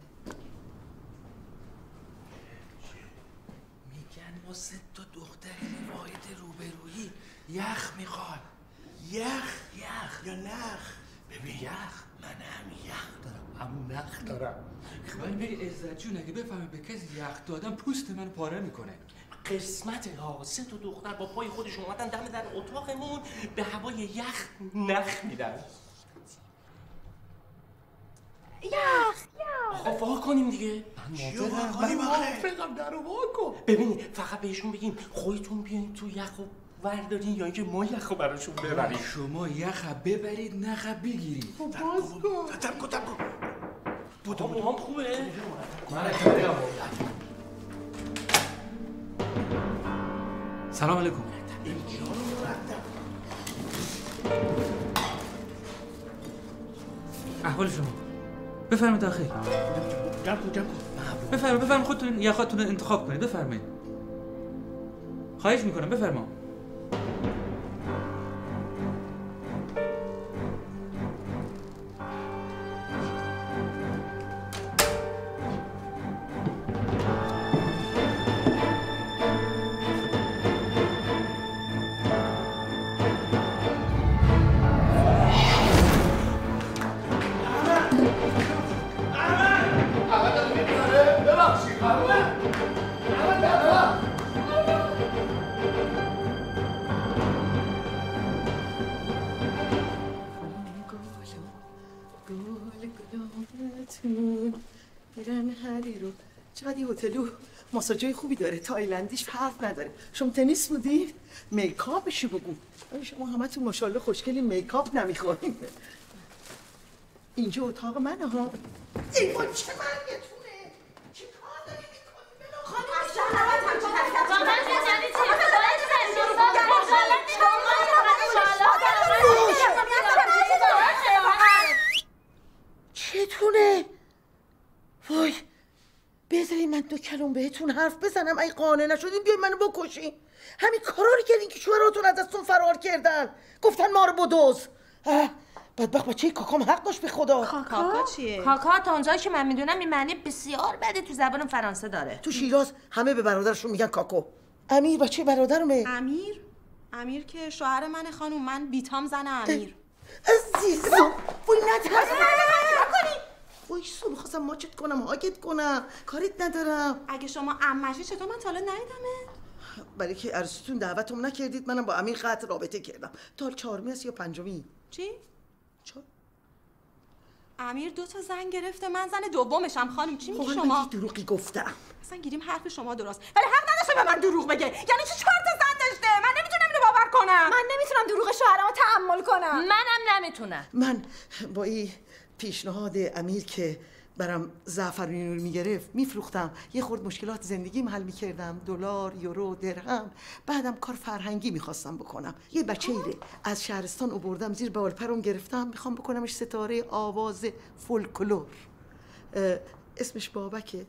میگن ما 3 تا دختر واحد روبرویی یخ میخواد. یخ یا نخ؟ ببین یخ، من هم یخ دارم، همون نخ دارم. ولی بری عزت جون اگه بفهمه به کسی یخ دادم پوست من پاره میکنه. قسمت ها 3 تا دختر با پای خودشون اومدن دم در اتاقمون به هوای یخ نخ میدن. آقا وا کنیم دیگه. من موافقم، درو وا کن. ببینید فقط بهشون بگیم خودتون بیاین تو یخ و وردارین یا اینکه ما یخ رو براشون ببریم. شما یخ ببرید نخ بگیرید. باز کن. تم کن. بودم هم خوبه؟ من کردم. سلام علیکم. احوال شما؟ بفرمایید داخل. جمع کن. بفرمایید خودتون یخاتون رو انتخاب کنید. بفرمایید. خواهش میکنم بفرمایید. چقدر این هتلو ماساژای خوبی داره، تایلندیش حرف نداره. شما تنیس بودید؟ میکاپشو بگو. شما همتون ماشاءالله خوشگلی میکاپ نمیخورین. اینجا اتاق منه ها. ای وای چه مرگتونه؟ چه کار داری میکنی؟ چتونه؟ وای بذارید من 2 کلمه بهتون حرف بزنم. ای قانع نشدین بیاین منو بکشین. همین کارا رو کردین که شوهراتون از دستون فرار کردن. گفتن ما رو بدوز. بدبخت بچه کاکام حق داشت به خدا. کاکا چیه؟ کاکا تا اونجایی که من میدونم این معنی بسیار بده تو زبان فرانسه داره. تو شیراز همه به برادرشون میگن کاکو. امیر بچه برادرمه. امیر که شوهر من خانوم، من بیتام زن امیر. عزیزم وای نترس نکنی. وایسو میخواستم ماچت کنم هاگت کنم، کاریت ندارم. اگه شما عمشی چطور من تا حالا ندیدمه؟ برای که عروسیتون دعوتم نکردید منم با امیر قطع رابطه کردم. تا 4می است یا 5می؟ چی؟ امیر 2 تا زن گرفته، من زن دومشم خانم. چی میگی شما؟ من دروغی گفتم. اصلا گیریم حرف شما درست، ولی حق نداشته به من دروغ بگه. یعنی چه 4 تا زن داشته؟ من نمیتونم اینو باور کنم. من نمیتونم دروغ شوهرمو تحمل کنم. منم نمیتونم. من با این پیشنهاد امیر که برام زعفرونی رو میگرفت میفروختم، یه خورد مشکلات زندگیم حل میکردم، دلار، یورو، درهم. بعدم کار فرهنگی میخواستم بکنم. یه بچه ایره از شهرستان آوردم زیر بال پرم گرفتم، میخوام بکنمش ستاره آواز فولکلور. اسمش بابکه،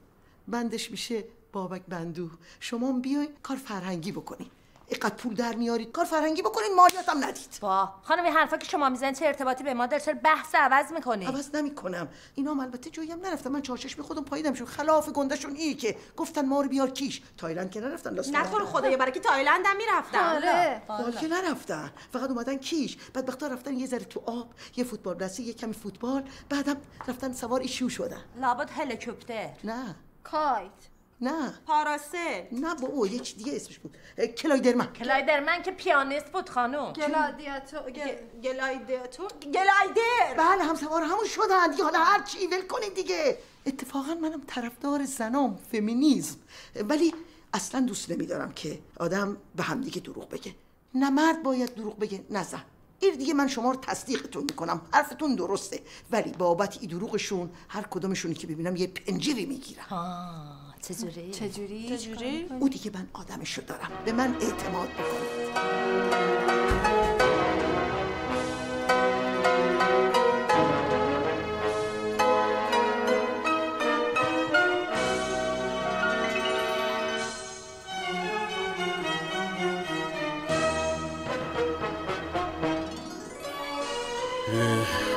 بندش میشه بابک بندو. شما بیاین کار فرهنگی بکنین. اینقدر پول در میارید کار فرهنگی بکنین، مالیات هم ندید. با خانم این حرفا که شما میزنید چه ارتباطی به ما داره؟ چرا بحث عوض میکنید؟ عوض نمیکنم. اینا هم البته جایی هم نرفتم. من چارچشم خودم پاییدمشون. خلاف گندهشون اینه که گفتن ما رو بیار کیش. تایلند که نرفتن. نه تو رو خدایا برای که تایلند هم میرفتن. حالا که نرفتن، فقط اومدن کیش. بدبختا رفتن یه ذره تو آب، یه فوتبال بازی، یه کمی فوتبال، بعدم رفتن سوار ایشو شدن. لابد هلیکوپتر. نه کایت. نه پاراسل. نه بابا یه چیز دیگه اسمش بود. کلایدرمن که پیانیست بود خانم. گلایدر. بله هم سوار همون شدن دیگه. حالا هر چی ول کنید دیگه. اتفاقا منم طرفدار زنام، فمینیسم، ولی اصلا دوست نمیدارم که آدم به هم دیگه دروغ بگه. نه مرد باید دروغ بگه نه زن. این دیگه من شما رو تصدیقتون میکنم، حرفتون درسته، ولی بابت این دروغشون هر کدومشونی که ببینم یه پنجری میگیرم. چجوری؟ او دیگه من آدمشو دارم، به من اعتماد بکنید.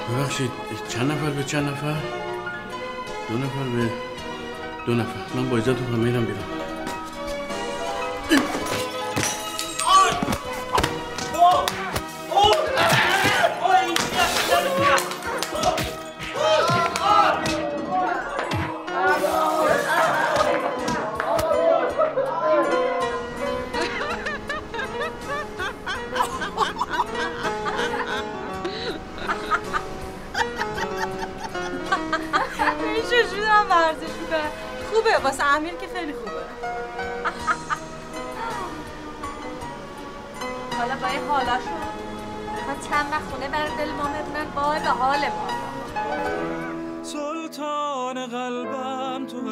ببخشید چند نفر به چند نفر؟ 2 نفر به 2 نفر. من با اجازهتون هم میرم بیرون. خوبه واسه امیر که خیلی خوبه. حالا با این حالاشون میخواد چند وقت خونه بر دل ما ببینن وای به حال ما. سلطان قلبم تو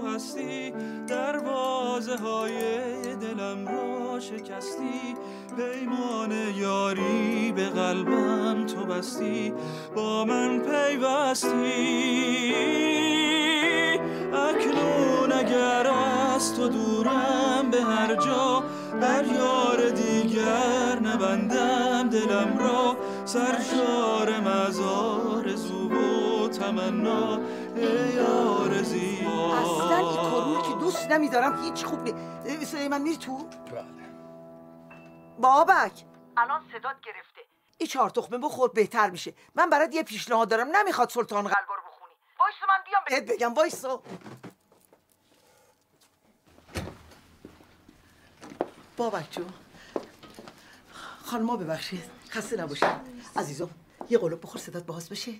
هستی دروازه های دلم را شکستی، پیمان یاری به قلبم تو بستی، با من پیوستی. اکنون اگر از تو دورم به هر جا، بر یار دیگر نبندم دلم را، سرشارم از آرزو و تمنا ای آرزویا. اصلا این کارو که دوست نمیدارم، هیچ خوب من میری تو؟ بابک الان صدات گرفته، این 4 تخمه بخور بهتر میشه. من برات یه پیشنهاد دارم، نمیخواد سلطان قلبا رو بخونی. وایسا من بیام بهت بگم، وایسا. بابک جون، خانما ببخشید، خسته نباشید. عزیزم یه قلوب بخور صدات باز بشه.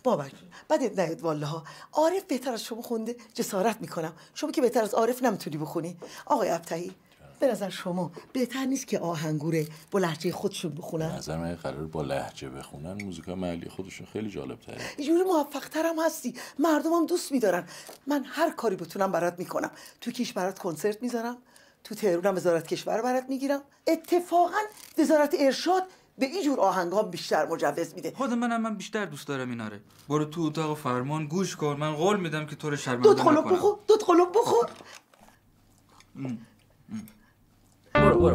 بابک بدت نیاد والله ها، عارف بهتر از شما خونده، جسارت میکنم. شما که بهتر از عارف نمیتونی بخونی. آقای ابطحی به نظر شما بهتر نیست که آهنگوره با لهجه خودشون بخونن؟ به نظر من قرار با لهجه بخونن، موزیکای محلی خودشون خیلی جالب تره. یه جوری موفق ترم هستی، مردمم دوست میدارن. من هر کاری بتونم برات میکنم. تو کیش برات کنسرت میذارم، تو تهرانم وزارت کشور برات میگیرم. اتفاقا وزارت ارشاد به این جور آهنگام بیشتر مجوز میده. خود من بیشتر دوست دارم اینا رو. برو تو اتاق فرمان گوش کن، من قول میدم که تو رو شرمنده نکنم. دوت قلوب بخور. برو.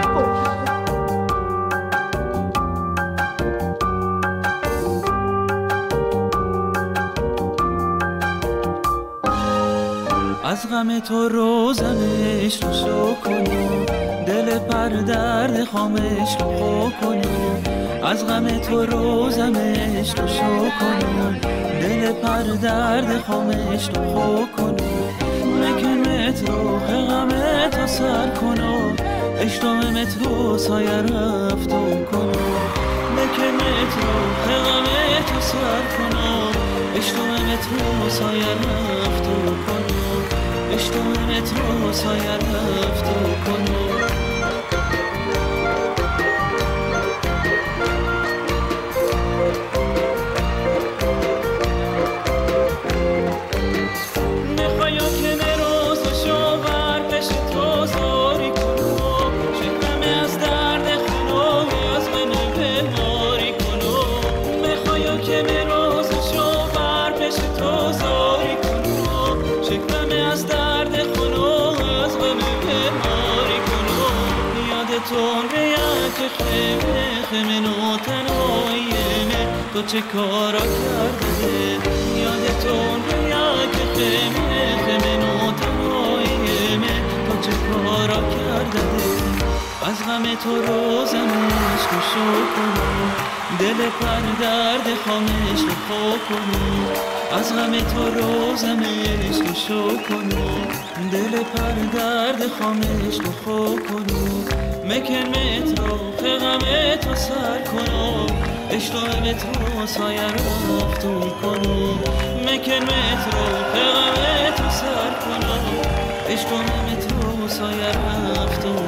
از غم تو روزمش رو شو کنم، دل پر درد خامش رو خو کنم. از غم تو روزمش رو شو کنم، دل پر درد خامش رو خو کنم. مکمت رو غم تو سر کنم، اشتامت رو سایه رفتم کنم. مکمت رو غم تو سر کنم، اشتامت رو سایه رفتم کنم. اشتامت رو سایه رفتم کنم. تو چه کارا کرده یادتون بیا که خیمه تنهاییمه تو چه کارا کرده از غم تو روزمش رو شو کنم دل پر درد خامش رو خو کنم از غم تو روزمش رو شو کنم دل پر درد خامش رو خو کنم مکن مترو غم تو سر کنم اشتامت رو سایه رفتم کنم مکن مترو غم تو سر کنم اشتامت رو سایه رفتم